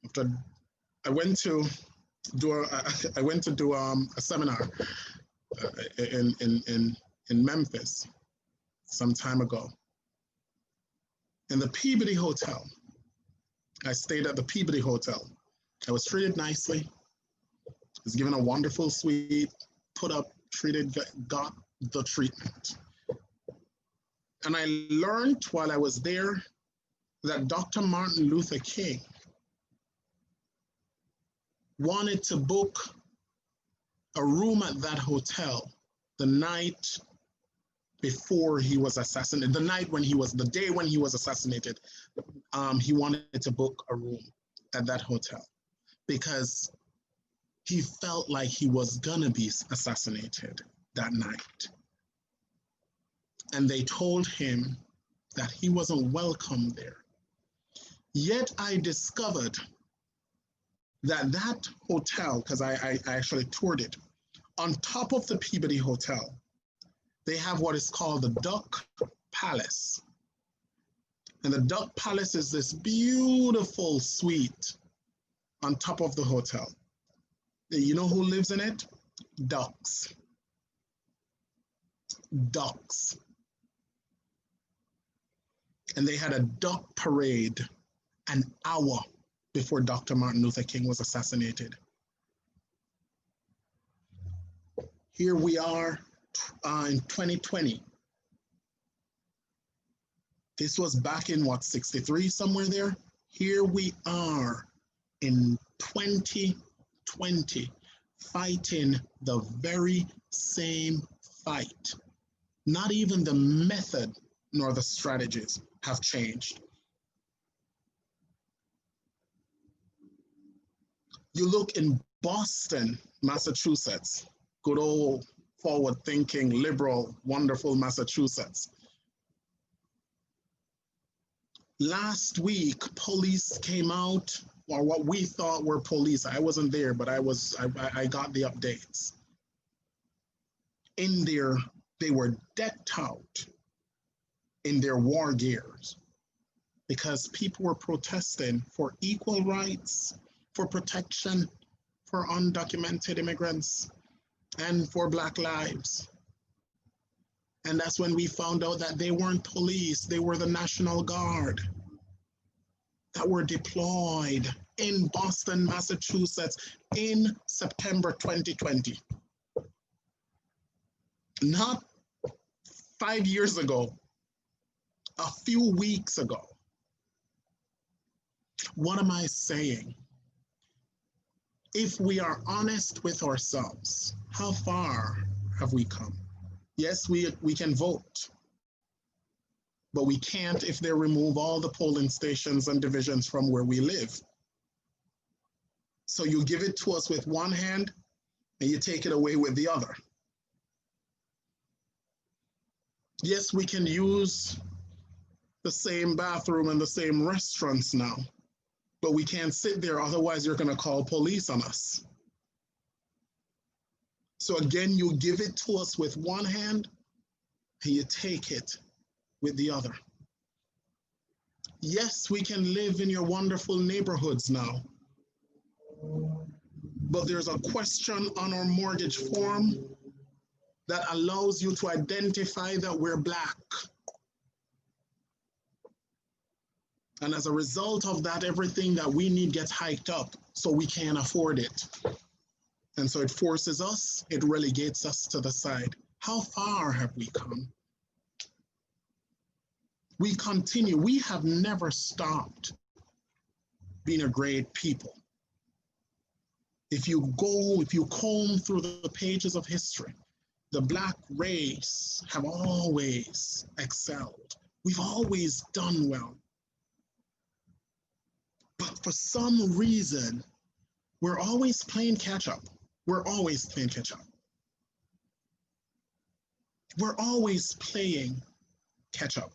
S3: After I went to do a seminar in Memphis some time ago. In the Peabody Hotel, I stayed at the Peabody Hotel. I was treated nicely. I was given a wonderful suite, put up, treated, got the treatment. And I learned while I was there that Dr. Martin Luther King wanted to book a room at that hotel the night before he was assassinated, the day when he was assassinated. He wanted to book a room at that hotel because he felt like he was gonna be assassinated that night. And they told him that he wasn't welcome there. Yet I discovered that that hotel, because I actually toured it, on top of the Peabody Hotel, they have what is called the Duck Palace. And the Duck Palace is this beautiful suite on top of the hotel. You know who lives in it? Ducks. Ducks. And they had a duck parade an hour before Dr. Martin Luther King was assassinated. Here we are in 2020. This was back in what, 63, somewhere there? Here we are in 2020, fighting the very same fight. Not even the method nor the strategies have changed. You look in Boston, Massachusetts, good old forward-thinking, liberal, wonderful Massachusetts. Last week, police came out, or what we thought were police. I wasn't there, but I got the updates. In there, they were decked out in their war gears. because people were protesting for equal rights, for protection for undocumented immigrants, and for Black lives. And that's when we found out that they weren't police, they were the National Guard that were deployed in Boston, Massachusetts in September 2020. Not 5 years ago, a few weeks ago. What am I saying? If we are honest with ourselves, how far have we come? Yes, we can vote, but we can't if they remove all the polling stations and divisions from where we live. So you give it to us with one hand and you take it away with the other. Yes, we can use the same bathroom and the same restaurants now, but we can't sit there, otherwise you're going to call police on us. So again, you give it to us with one hand and you take it with the other. Yes, we can live in your wonderful neighborhoods now, but there's a question on our mortgage form that allows you to identify that we're Black. And as a result of that, everything that we need gets hiked up, so we can't afford it. And so it forces us, it relegates us to the side. How far have we come? We continue, we have never stopped being a great people. If you comb through the pages of history, the Black race have always excelled. We've always done well. But for some reason, we're always playing catch up. We're always playing catch up. We're always playing catch up.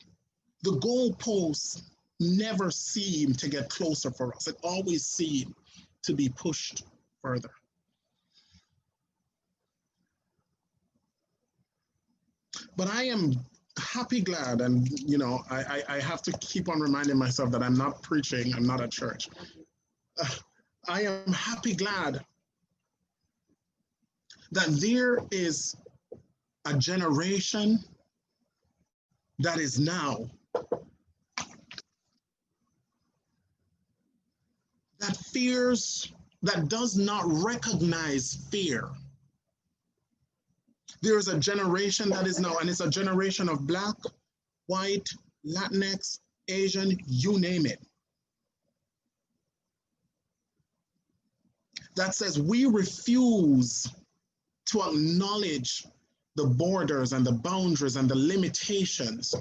S3: The goalposts never seem to get closer for us. It always seems to be pushed further. But I am happy, glad, and I have to keep on reminding myself that I'm not preaching, I'm not at church. I am happy, glad that there is a generation that is now that fears, that does not recognize fear. There's a generation that is now, and it's a generation of Black, white, Latinx, Asian, you name it, that says we refuse to acknowledge the borders and the boundaries and the limitations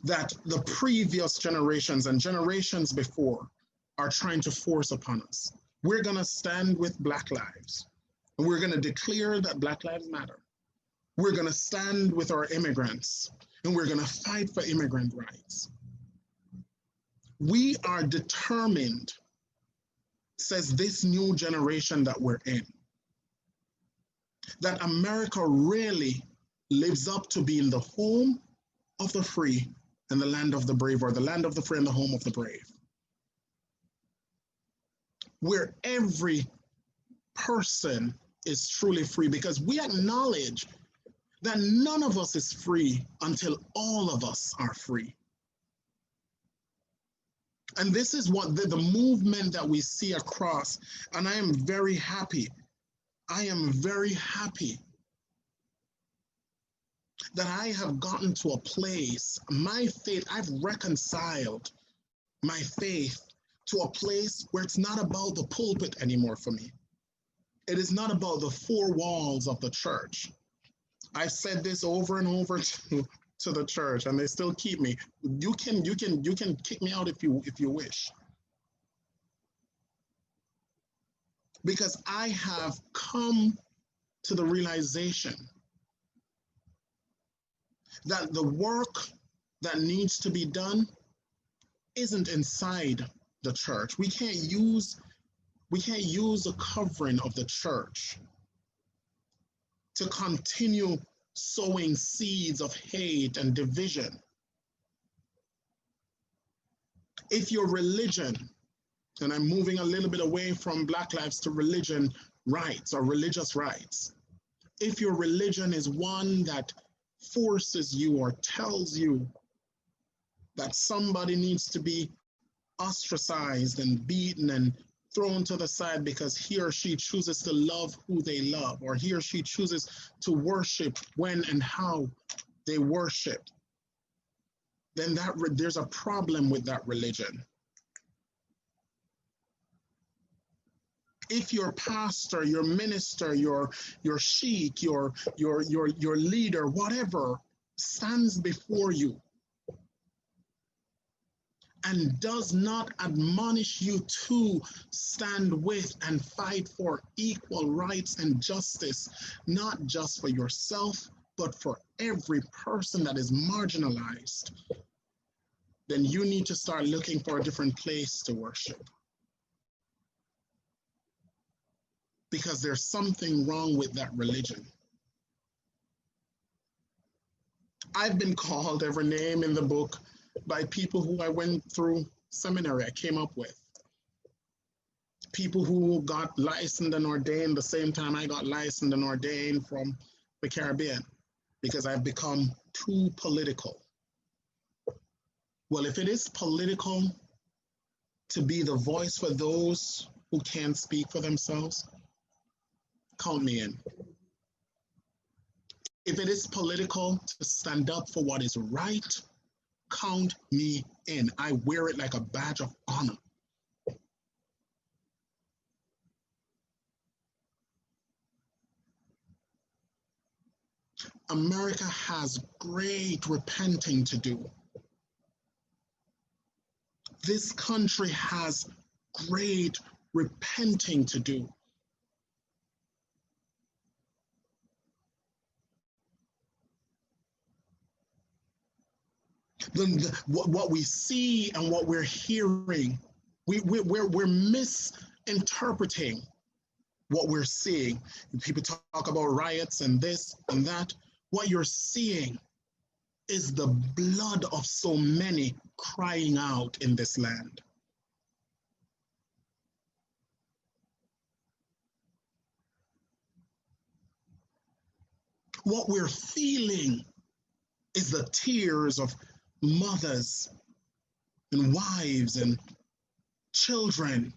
S3: that the previous generations and generations before are trying to force upon us. We're going to stand with Black lives, and we're going to declare that Black lives matter. We're going to stand with our immigrants, and we're going to fight for immigrant rights. We are determined, says this new generation that we're in, that America really lives up to being the home of the free and the land of the brave, or the land of the free and the home of the brave, where every person is truly free, because we acknowledge that none of us is free until all of us are free. And this is what the movement that we see across, and I am very happy. I am very happy that I have gotten to a place, my faith, I've reconciled my faith to a place where it's not about the pulpit anymore for me. It is not about the four walls of the church. I've said this over and over to the church, and they still keep me. You can kick me out if you wish. Because I have come to the realization that the work that needs to be done isn't inside the church. We can't use the covering of the church to continue sowing seeds of hate and division. If your religion, and I'm moving a little bit away from Black lives to religion rights or religious rights. If your religion is one that forces you or tells you that somebody needs to be ostracized and beaten and thrown to the side because he or she chooses to love who they love, or he or she chooses to worship when and how they worship, then there's a problem with that religion. If your pastor, your minister, your sheikh, your leader, whatever, stands before you and does not admonish you to stand with and fight for equal rights and justice, not just for yourself, but for every person that is marginalized, then you need to start looking for a different place to worship. Because there's something wrong with that religion. I've been called every name in the book by people who I went through seminary I came up with. People who got licensed and ordained the same time I got licensed and ordained from the Caribbean, because I've become too political. Well, if it is political to be the voice for those who can't speak for themselves, count me in. If it is political to stand up for what is right, count me in. I wear it like a badge of honor. America has great repenting to do. This country has great repenting to do. What we see and what we're hearing, we're misinterpreting what we're seeing. People talk about riots and this and that. What you're seeing is the blood of so many crying out in this land. What we're feeling is the tears of mothers and wives and children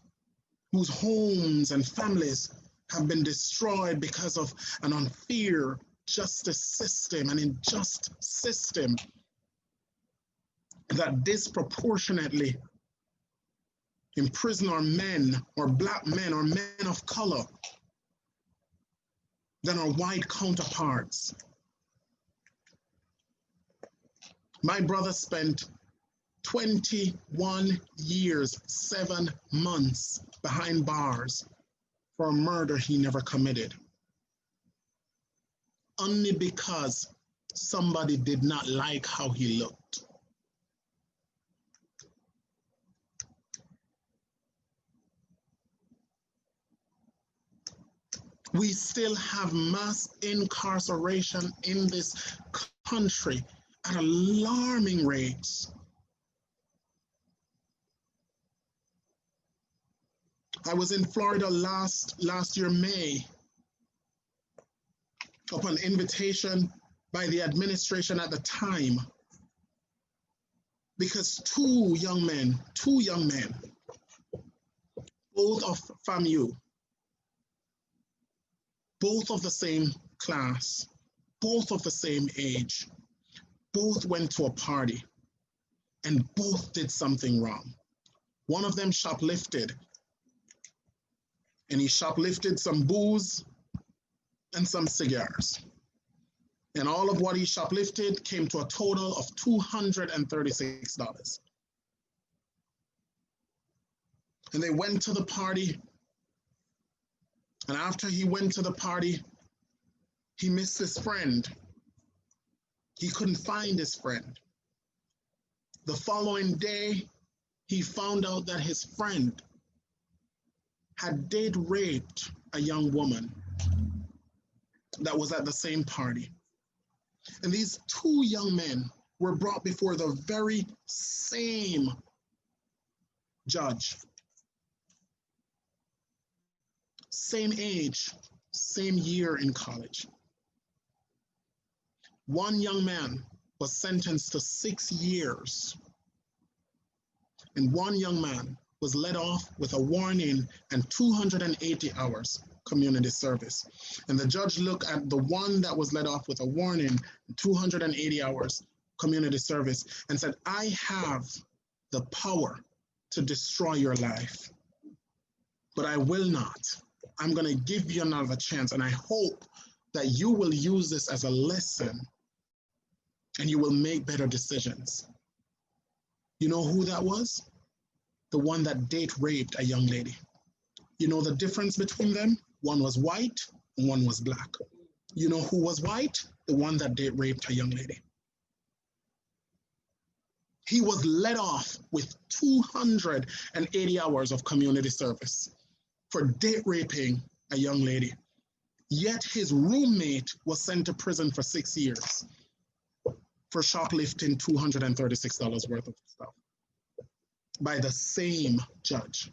S3: whose homes and families have been destroyed because of an unfair justice system, an unjust system that disproportionately imprison our men or Black men or men of color than our white counterparts. My brother spent 21 years, 7 months behind bars for a murder he never committed, only because somebody did not like how he looked. We still have mass incarceration in this country at alarming rates. I was in Florida last year, May, upon invitation by the administration at the time, because two young men, both of FAMU, both of the same class, both of the same age, both went to a party and both did something wrong. One of them shoplifted, and he shoplifted some booze and some cigars. And all of what he shoplifted came to a total of $236. And they went to the party. And after he went to the party, he missed his friend. He couldn't find his friend. The following day, he found out that his friend had date raped a young woman that was at the same party. And these two young men were brought before the very same judge. Same age, same year in college. One young man was sentenced to 6 years, and one young man was let off with a warning and 280 hours community service. And the judge looked at the one that was let off with a warning, 280 hours community service, and said, I have the power to destroy your life, but I will not. I'm going to give you another chance, and I hope that you will use this as a lesson and you will make better decisions. You know who that was? The one that date raped a young lady. You know the difference between them? One was white and one was black. You know who was white? The one that date raped a young lady. He was let off with 280 hours of community service for date raping a young lady. Yet his roommate was sent to prison for 6 years for shoplifting $236 worth of stuff by the same judge.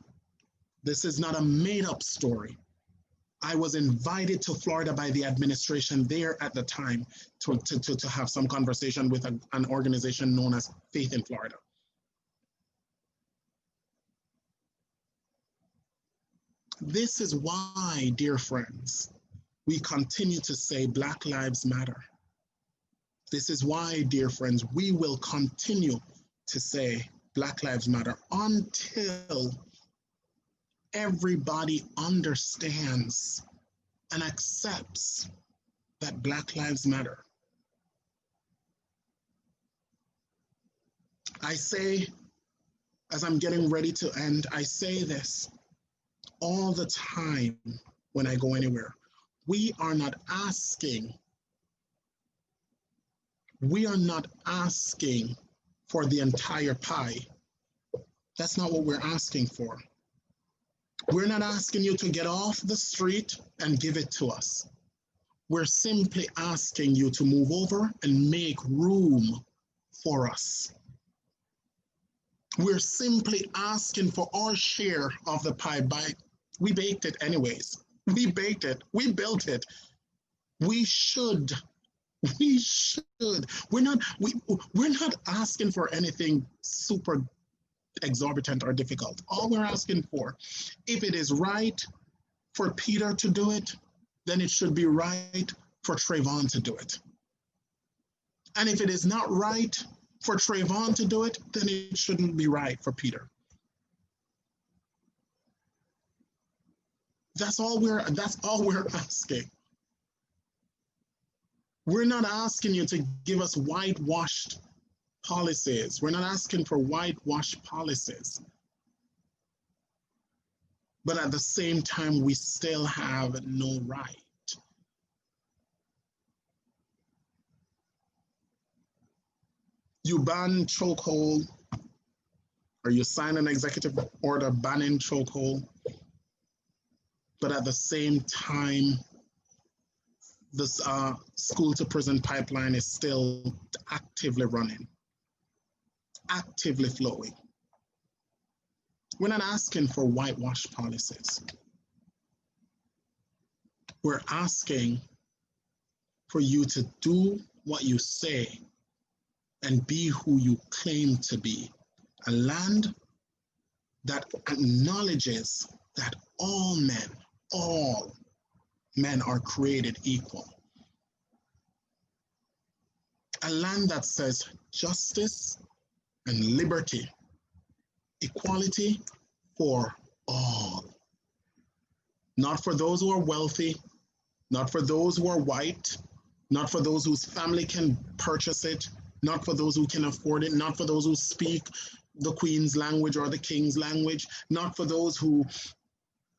S3: This is not a made-up story. I was invited to Florida by the administration there at the time to have some conversation with an organization known as Faith in Florida. This is why, dear friends, we continue to say Black Lives Matter. This is why, dear friends, we will continue to say Black Lives Matter until everybody understands and accepts that Black Lives Matter. I say, as I'm getting ready to end, I say this all the time when I go anywhere. We are not asking for the entire pie. That's not what we're asking for. We're not asking you to get off the street and give it to us. We're simply asking you to move over and make room for us. We're simply asking for our share of the pie. We baked it anyways. We baked it. We built it. We should. We're not asking for anything super exorbitant or difficult. All we're asking for, if it is right for Peter to do it, then it should be right for Trayvon to do it. And if it is not right for Trayvon to do it, then it shouldn't be right for Peter. That's all we're asking. We're not asking you to give us whitewashed policies. We're not asking for whitewashed policies. But at the same time, we still have no right. You ban chokehold, or you sign an executive order banning chokehold, but at the same time, this school to prison pipeline is still actively running, actively flowing. We're not asking for whitewash policies. We're asking for you to do what you say and be who you claim to be. A land that acknowledges that all men are created equal. A land that says justice and liberty, equality for all. Not for those who are wealthy, not for those who are white, not for those whose family can purchase it, not for those who can afford it, not for those who speak the Queen's language or the King's language, not for those who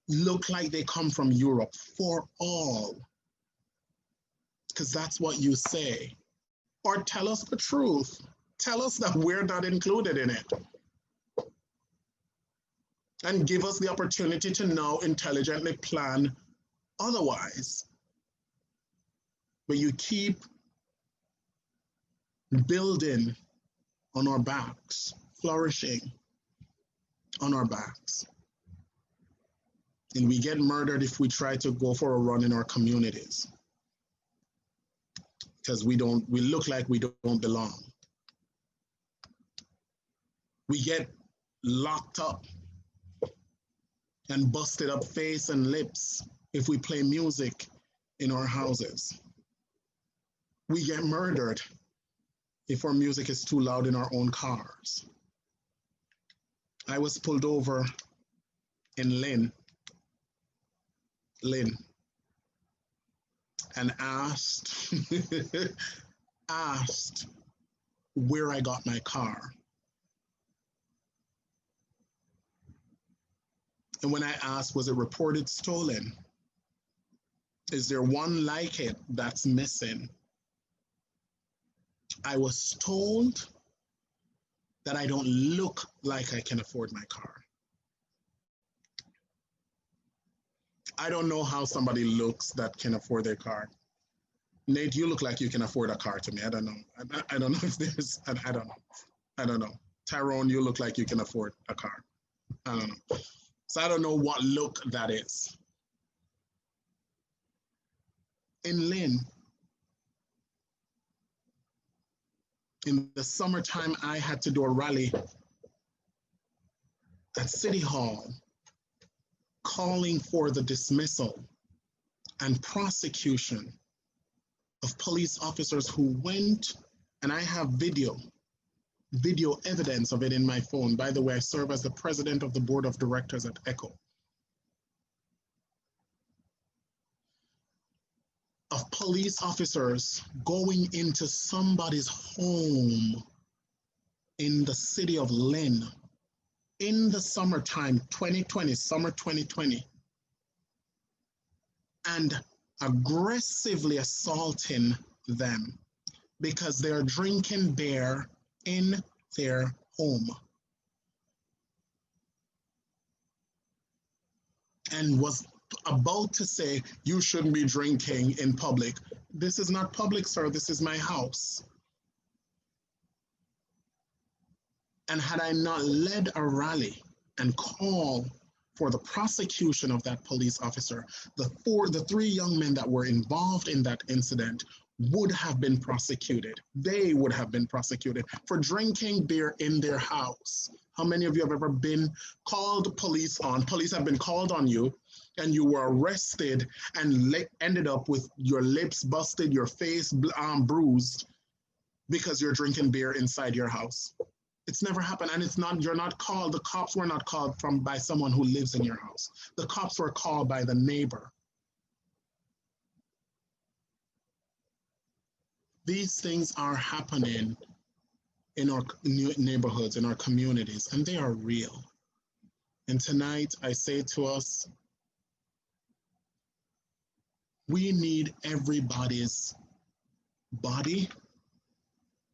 S3: look like they come from Europe, for all. Because that's what you say. Or tell us the truth. Tell us that we're not included in it. And give us the opportunity to now intelligently plan otherwise. But you keep building on our backs, flourishing, on our backs. And we get murdered if we try to go for a run in our communities, because we look like we don't belong. We get locked up and busted up face and lips if we play music in our houses. We get murdered if our music is too loud in our own cars. I was pulled over in Lynn, and asked where I got my car. And when I asked, was it reported stolen? Is there one like it that's missing? I was told that I don't look like I can afford my car. I don't know how somebody looks that can afford their car. Nate, you look like you can afford a car to me. I don't know. I don't know if there's, I don't know. I don't know. Tyrone, you look like you can afford a car. I don't know. So I don't know what look that is. In Lynn, in the summertime, I had to do a rally at City Hall calling for the dismissal and prosecution of police officers who went, and I have video evidence of it in my phone. By the way, I serve as the president of the board of directors at ECHO. Of police officers going into somebody's home in the city of Lynn in the summertime, 2020, summer 2020, and aggressively assaulting them because they're drinking beer in their home. And was about to say, you shouldn't be drinking in public. This is not public, sir. This is my house. And had I not led a rally and call for the prosecution of that police officer, the three young men that were involved in that incident would have been prosecuted. They would have been prosecuted for drinking beer in their house. How many of you have ever been called police on? Police have been called on you and you were arrested and ended up with your lips busted, your face bruised because you're drinking beer inside your house. It's never happened, and it's not, you're not called, the cops were not called by someone who lives in your house. The cops were called by the neighbor. These things are happening in our neighborhoods, in our communities, and they are real. And tonight I say to us, we need everybody's body.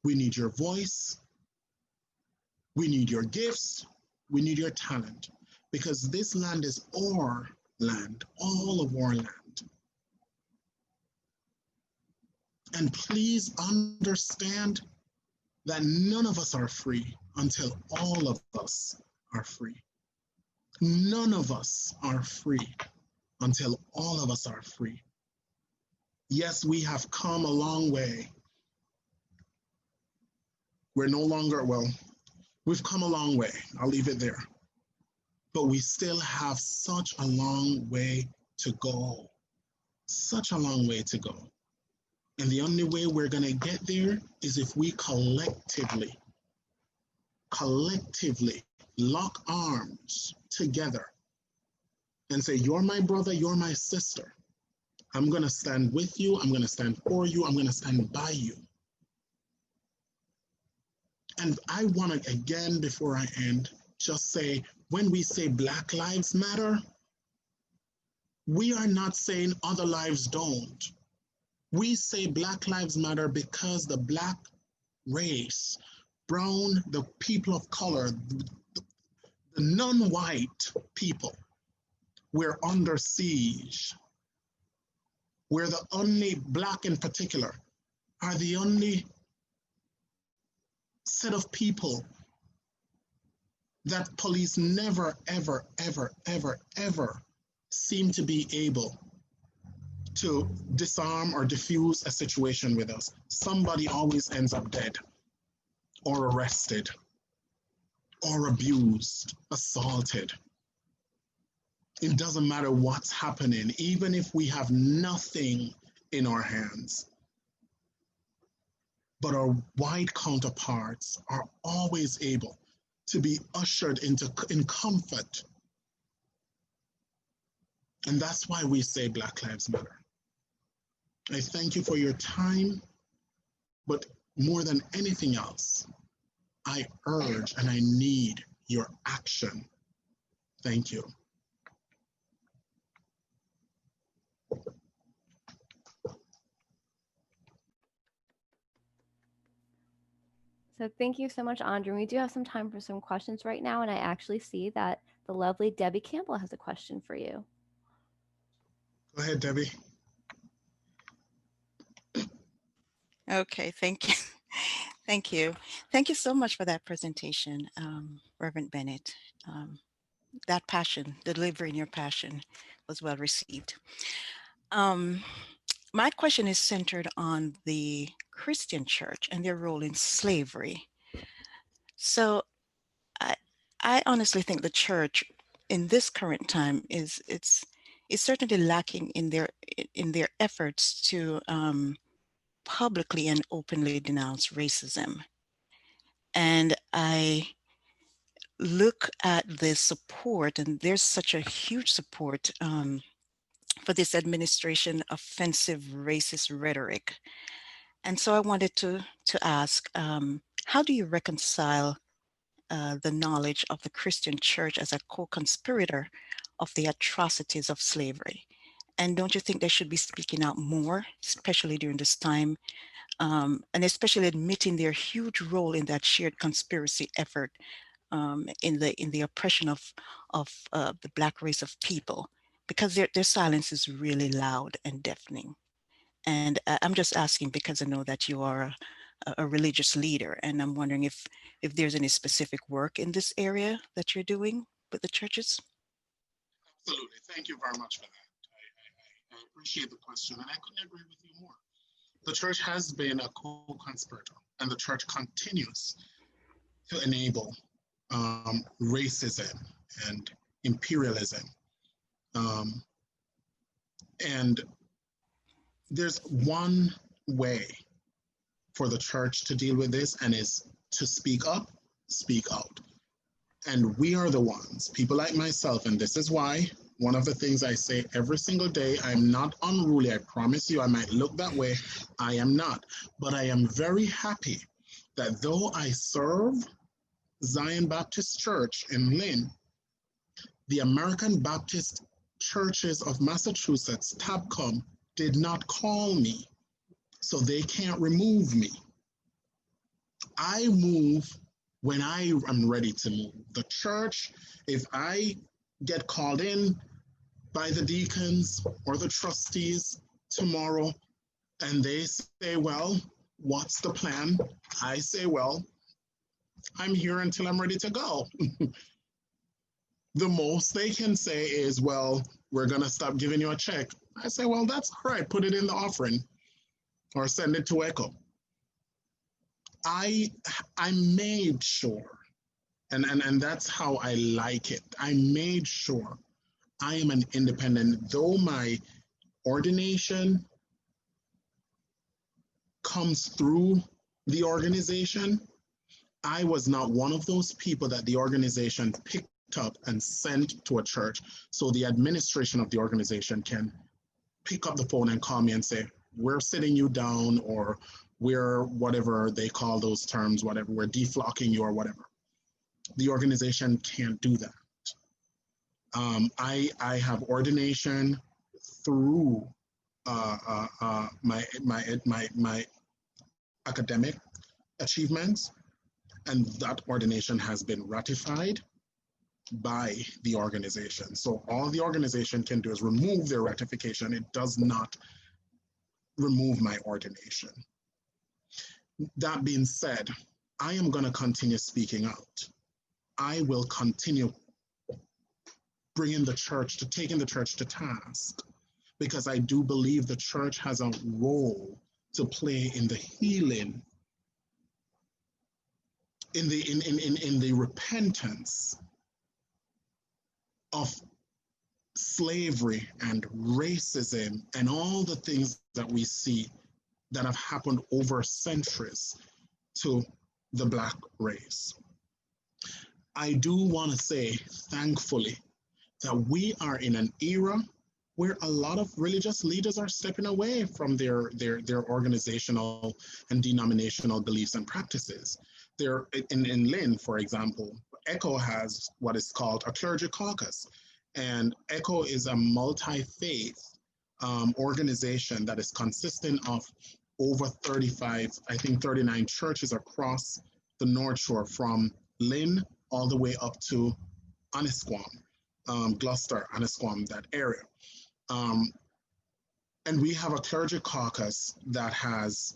S3: We need your voice. We need your gifts. We need your talent, because this land is our land, all of our land. And please understand that none of us are free until all of us are free. None of us are free until all of us are free. Yes, we have come a long way. We're no longer, well, we've come a long way. I'll leave it there. But we still have such a long way to go. Such a long way to go. And the only way we're going to get there is if we collectively lock arms together and say, you're my brother, you're my sister. I'm going to stand with you. I'm going to stand for you. I'm going to stand by you. And I want to, again, before I end, just say, when we say Black Lives Matter, we are not saying other lives don't. We say Black Lives Matter because the Black race, brown, the people of color, the non-white people, we're under siege. We're the only, Black in particular, are the only set of people that police never, ever, ever, ever, ever seem to be able to disarm or diffuse a situation with us. Somebody always ends up dead or arrested or abused, assaulted. It doesn't matter what's happening, even if we have nothing in our hands. But our white counterparts are always able to be ushered in comfort. And that's why we say Black Lives Matter. I thank you for your time, but more than anything else, I urge and I need your action. Thank you.
S1: So thank you so much, Andre. We do have some time for some questions right now, and I actually see that the lovely Debbie Campbell has a question for you.
S3: Go ahead, Debbie.
S4: Okay, thank you. Thank you. Thank you so much for that presentation, Reverend Bennett. That passion, delivering your passion was well received. My question is centered on the Christian church and their role in slavery. So I honestly think the church in this current time is certainly lacking in their efforts to publicly and openly denounce racism. And I look at the support, and there's such a huge support for this administration offensive racist rhetoric. And so I wanted to ask, how do you reconcile the knowledge of the Christian church as a co-conspirator of the atrocities of slavery? And don't you think they should be speaking out more, especially during this time, and especially admitting their huge role in that shared conspiracy effort in the oppression of the Black race of people, because their silence is really loud and deafening. And I'm just asking because I know that you are a religious leader, and I'm wondering if there's any specific work in this area that you're doing with the churches.
S3: Absolutely. Thank you very much for that. I appreciate the question, and I couldn't agree with you more. The church has been a co-conspirator, and the church continues to enable racism and imperialism. And there's one way for the church to deal with this, and is to speak up, speak out. And we are the ones, people like myself, and this is why one of the things I say every single day, I'm not unruly, I promise you. I might look that way, I am not. But I am very happy that though I serve Zion Baptist Church in Lynn, the American Baptist Churches of Massachusetts, TABCOM, did not call me, so they can't remove me. I move when I am ready to move. The church, if I get called in by the deacons or the trustees tomorrow, and they say, well, what's the plan? I say, well, I'm here until I'm ready to go. The most they can say is, well, we're going to stop giving you a check. I say, well, that's all right. Put it in the offering or send it to ECHO. I made sure, and that's how I like it. I made sure I am an independent, though my ordination comes through the organization. I was not one of those people that the organization picked up and sent to a church, so the administration of the organization can pick up the phone and call me and say, we're sitting you down, or we're whatever they call those terms, whatever, we're deflocking you or whatever. The organization can't do that. I have ordination through my academic achievements, and that ordination has been ratified by the organization. So all the organization can do is remove their ratification. It does not remove my ordination. That being said, I am going to continue speaking out. I will continue taking the church to task, because I do believe the church has a role to play in the healing, in the repentance of slavery and racism and all the things that we see that have happened over centuries to the Black race. I do want to say, thankfully, that we are in an era where a lot of religious leaders are stepping away from their organizational and denominational beliefs and practices. They're in Lynn, for example, ECHO has what is called a clergy caucus. And ECHO is a multi-faith organization that is consistent of over 35, I think 39 churches across the North Shore, from Lynn all the way up to Annisquam, Gloucester, Annisquam, that area. And we have a clergy caucus that has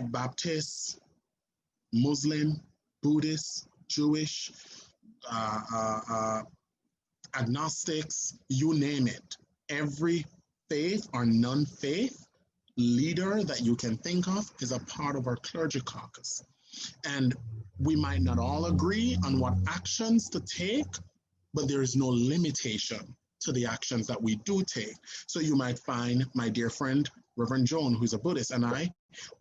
S3: Baptists, Muslim, Buddhist, Jewish, agnostics, you name it. Every faith or non-faith leader that you can think of is a part of our clergy caucus. And we might not all agree on what actions to take, but there is no limitation to the actions that we do take. So you might find my dear friend, Reverend Joan, who's a Buddhist, and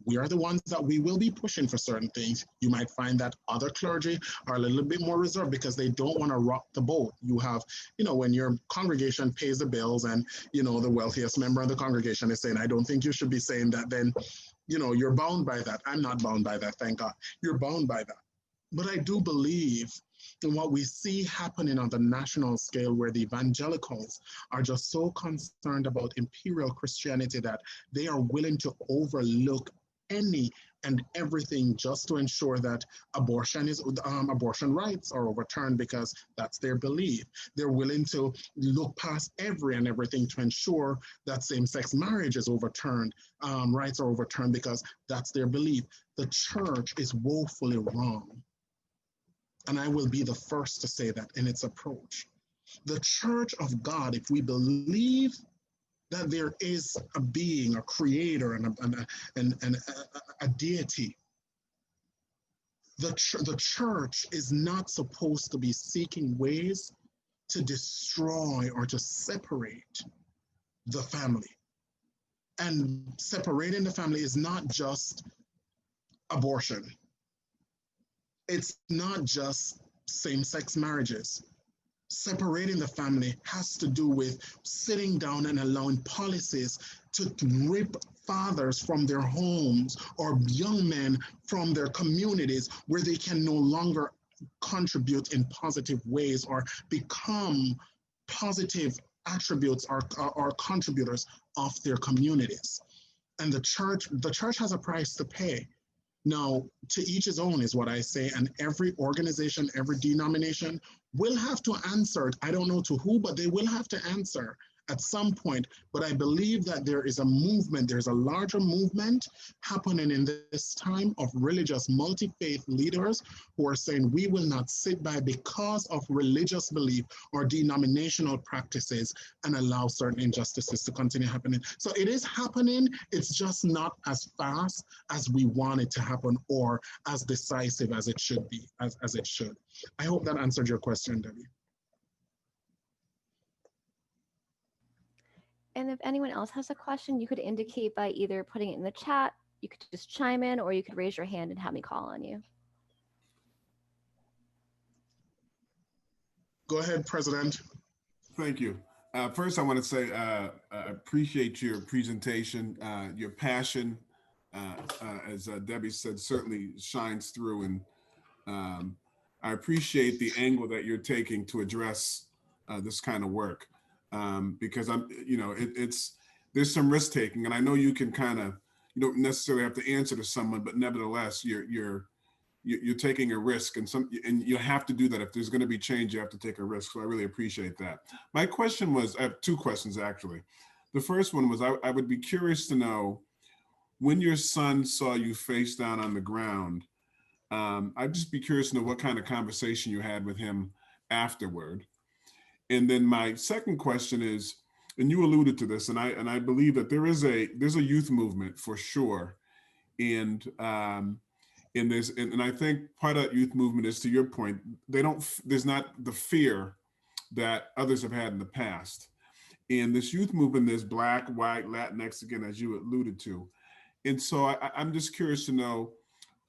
S3: we are the ones that we will be pushing for certain things. You might find that other clergy are a little bit more reserved because they don't want to rock the boat. You have, when your congregation pays the bills and, the wealthiest member of the congregation is saying, I don't think you should be saying that, then, you're bound by that. I'm not bound by that, thank God. You're bound by that. But I do believe in what we see happening on the national scale, where the evangelicals are just so concerned about imperial Christianity that they are willing to overlook any and everything just to ensure that abortion rights are overturned, because that's their belief. They're willing to look past every and everything to ensure that same-sex marriage is overturned, rights are overturned, because that's their belief. The church is woefully wrong. And I will be the first to say that in its approach. The church of God, if we believe that there is a being, a creator, and a deity, the church is not supposed to be seeking ways to destroy or to separate the family. And separating the family is not just abortion. It's not just same-sex marriages. Separating the family has to do with sitting down and allowing policies to rip fathers from their homes or young men from their communities, where they can no longer contribute in positive ways or become positive attributes or contributors of their communities. And the church has a price to pay. Now, to each his own is what I say, and every organization, every denomination will have to answer. I don't know to who, but they will have to answer at some point. But I believe that there is a movement, there's a larger movement happening in this time of religious multi-faith leaders who are saying we will not sit by because of religious belief or denominational practices and allow certain injustices to continue happening. So it is happening, it's just not as fast as we want it to happen or as decisive as it should be, as it should. I hope that answered your question, Debbie.
S1: And if anyone else has a question, you could indicate by either putting it in the chat, you could just chime in, or you could raise your hand and have me call on you.
S3: Go ahead, President.
S5: Thank you. First, I want to say I appreciate your presentation. Your passion, as Debbie said, certainly shines through, and I appreciate the angle that you're taking to address this kind of work. Because there's some risk taking, and I know you can you don't necessarily have to answer to someone, but nevertheless, you're taking a risk, and you have to do that. If there's going to be change, you have to take a risk. So I really appreciate that. My question was, I have two questions actually. The first one was, I would be curious to know, when your son saw you face down on the ground, I'd just be curious to know what kind of conversation you had with him afterward. And then my second question is, and you alluded to this, and I believe that there's a youth movement for sure, and in this, and I think part of that youth movement is, to your point, there's not the fear that others have had in the past. In this youth movement, there's Black, white, Latinx, again, as you alluded to. And so I'm just curious to know,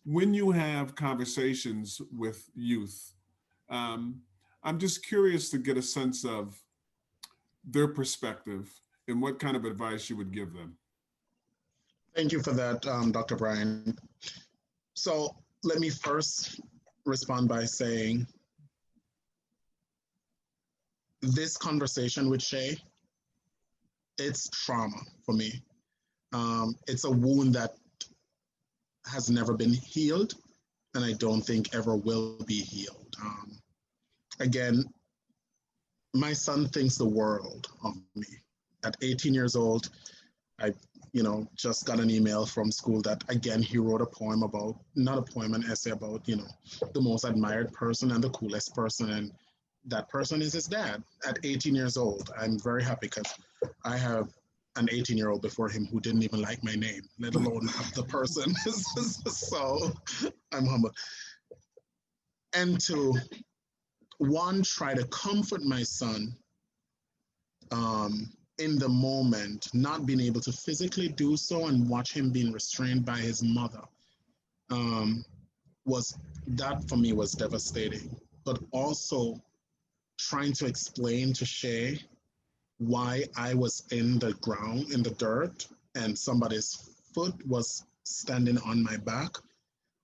S5: when you have conversations with youth, I'm just curious to get a sense of their perspective and what kind of advice you would give them.
S3: Thank you for that, Dr. Brian. So let me first respond by saying this conversation with Shay, it's trauma for me. It's a wound that has never been healed, and I don't think ever will be healed. Again, my son thinks the world of me. At 18 years old, I, just got an email from school that, again, he wrote a poem about, not a poem, an essay about, the most admired person and the coolest person. And that person is his dad at 18 years old. I'm very happy because I have an 18-year-old before him who didn't even like my name, let alone the person. So I'm humbled. And to, one, try to comfort my son in the moment, not being able to physically do so, and watch him being restrained by his mother, that for me was devastating. But also trying to explain to Shay why I was in the ground, in the dirt, and somebody's foot was standing on my back.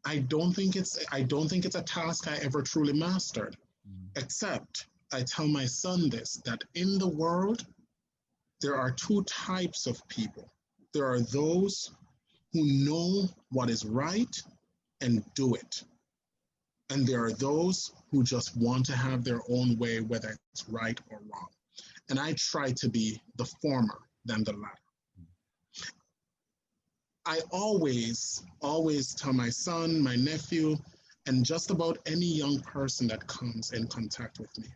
S3: I don't think it's a task I ever truly mastered, except I tell my son this, that in the world, there are two types of people. There are those who know what is right and do it. And there are those who just want to have their own way, whether it's right or wrong. And I try to be the former than the latter. I always tell my son, my nephew, and just about any young person that comes in contact with me,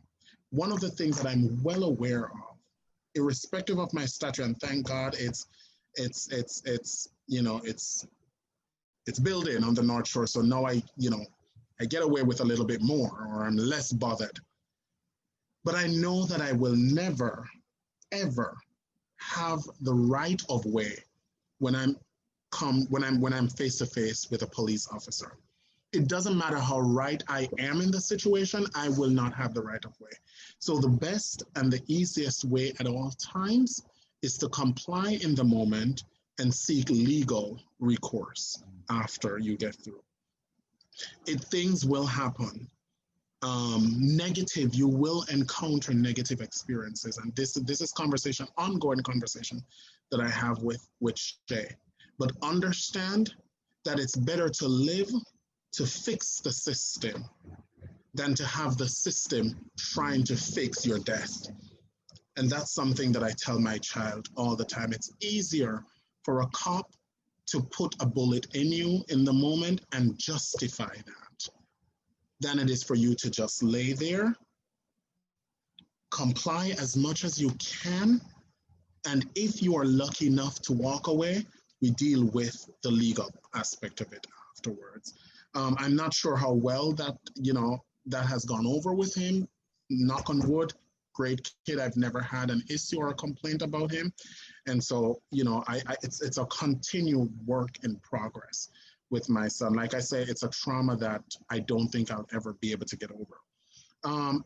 S3: one of the things that I'm well aware of, irrespective of my stature, and thank God it's building on the North Shore. So now I get away with a little bit more, or I'm less bothered. But I know that I will never, ever have the right of way when I'm face to face with a police officer. It doesn't matter how right I am in the situation, I will not have the right of way. So the best and the easiest way at all times is to comply in the moment and seek legal recourse after you get through. Things will happen. You will encounter negative experiences. And this is ongoing conversation that I have with Shay. But understand that it's better to live to fix the system than to have the system trying to fix your death. And that's something that I tell my child all the time. It's easier for a cop to put a bullet in you in the moment and justify that than it is for you to just lay there, comply as much as you can, and if you are lucky enough to walk away, we deal with the legal aspect of it afterwards. I'm not sure how well that has gone over with him. Knock on wood, great kid. I've never had an issue or a complaint about him. And so, it's a continued work in progress with my son. Like I say, it's a trauma that I don't think I'll ever be able to get over.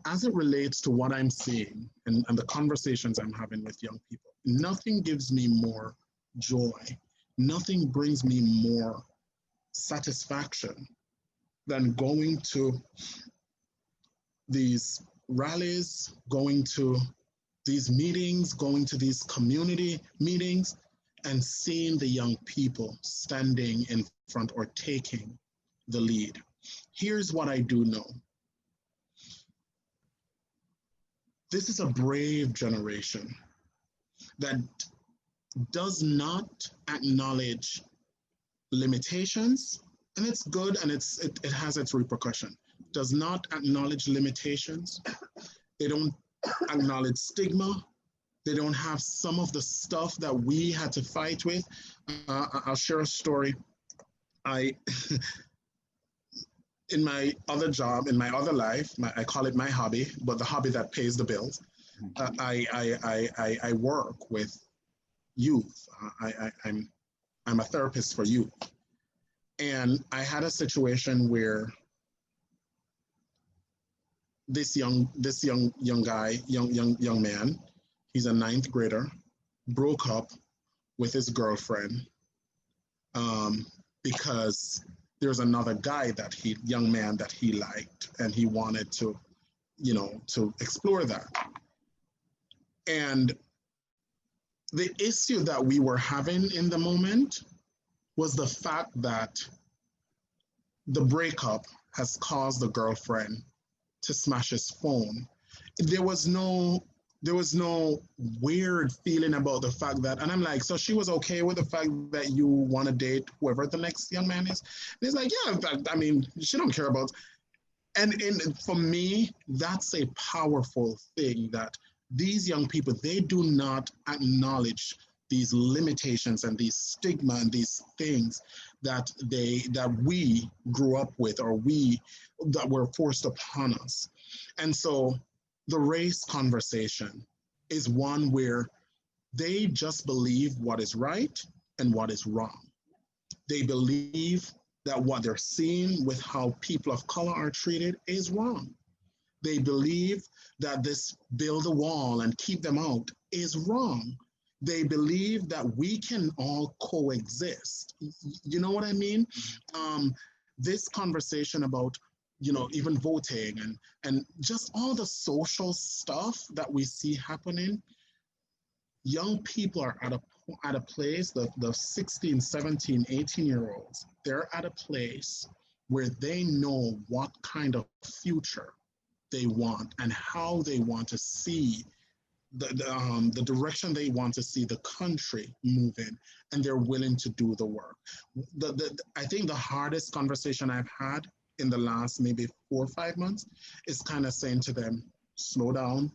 S3: As it relates to what I'm seeing and the conversations I'm having with young people, nothing gives me more joy. Nothing brings me more satisfaction than going to these rallies, going to these meetings, going to these community meetings, and seeing the young people standing in front or taking the lead. Here's what I do know. This is a brave generation that does not acknowledge limitations And it's good, and it has its repercussion. Does not acknowledge limitations. They don't acknowledge stigma. They don't have some of the stuff that we had to fight with. I'll share a story. In my other job, in my other life, I call it my hobby, but the hobby that pays the bills, I work with youth. I'm a therapist for youth. And I had a situation where this young man, he's a 9th grader, broke up with his girlfriend because there's another guy young man that he liked, and he wanted to, to explore that. And the issue that we were having in the moment was the fact that the breakup has caused the girlfriend to smash his phone. There was no weird feeling about the fact that, and I'm like, so she was okay with the fact that you want to date whoever the next young man is? And he's like, yeah, I mean, she don't care about. And for me, that's a powerful thing, that these young people, they do not acknowledge these limitations and these stigma and these things that we grew up with, or that were forced upon us. And so the race conversation is one where they just believe what is right and what is wrong. They believe that what they're seeing with how people of color are treated is wrong. They believe that this build a wall and keep them out is wrong. They believe that we can all coexist. You know what I mean? This conversation about, even voting and just all the social stuff that we see happening, young people are at a place, the 16, 17, 18-year-olds, they're at a place where they know what kind of future they want and how they want to see the direction they want to see the country move in, and they're willing to do the work. I think the hardest conversation I've had in the last maybe 4 or 5 months is kind of saying to them, slow down,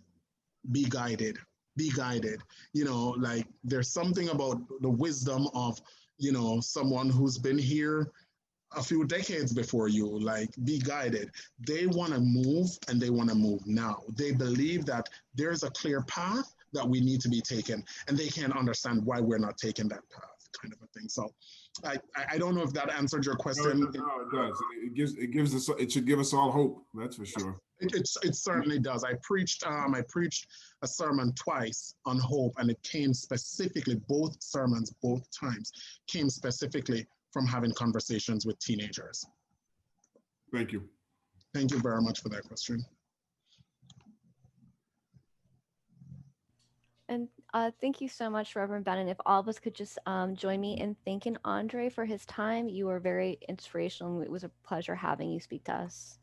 S3: be guided. Like, there's something about the wisdom of, someone who's been here a few decades before you, like, be guided. They want to move, and they want to move now. They believe that there's a clear path that we need to be taken, and they can't understand why we're not taking that path, kind of a thing. So I don't know if that answered your question.
S5: No, it does. It should give us all hope. That's for sure.
S3: It certainly does. I preached a sermon twice on hope, and it came specifically, both sermons, both times, came specifically from having conversations with teenagers.
S5: Thank you.
S3: Thank you very much for that question.
S1: And thank you so much, Reverend Bennett. If all of us could just join me in thanking Andre for his time. You were very inspirational. It was a pleasure having you speak to us.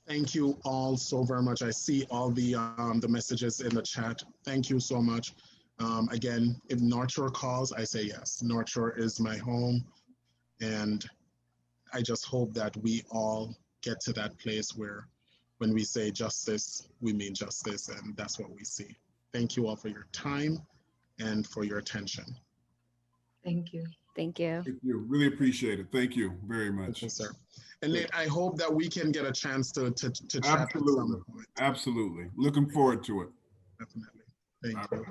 S3: Thank you all so very much. I see all the messages in the chat. Thank you so much. Again, if North Shore calls, I say yes. North Shore is my home, and I just hope that we all get to that place where when we say justice, we mean justice, and that's what we see. Thank you all for your time and for your attention.
S2: Thank you.
S1: Thank you.
S5: Thank you. Really appreciate it. Thank you very much.
S3: Thank you, sir. And Nate, I hope that we can get a chance to chat at some point.
S5: Absolutely. Looking forward to it.
S3: Definitely. Thank you.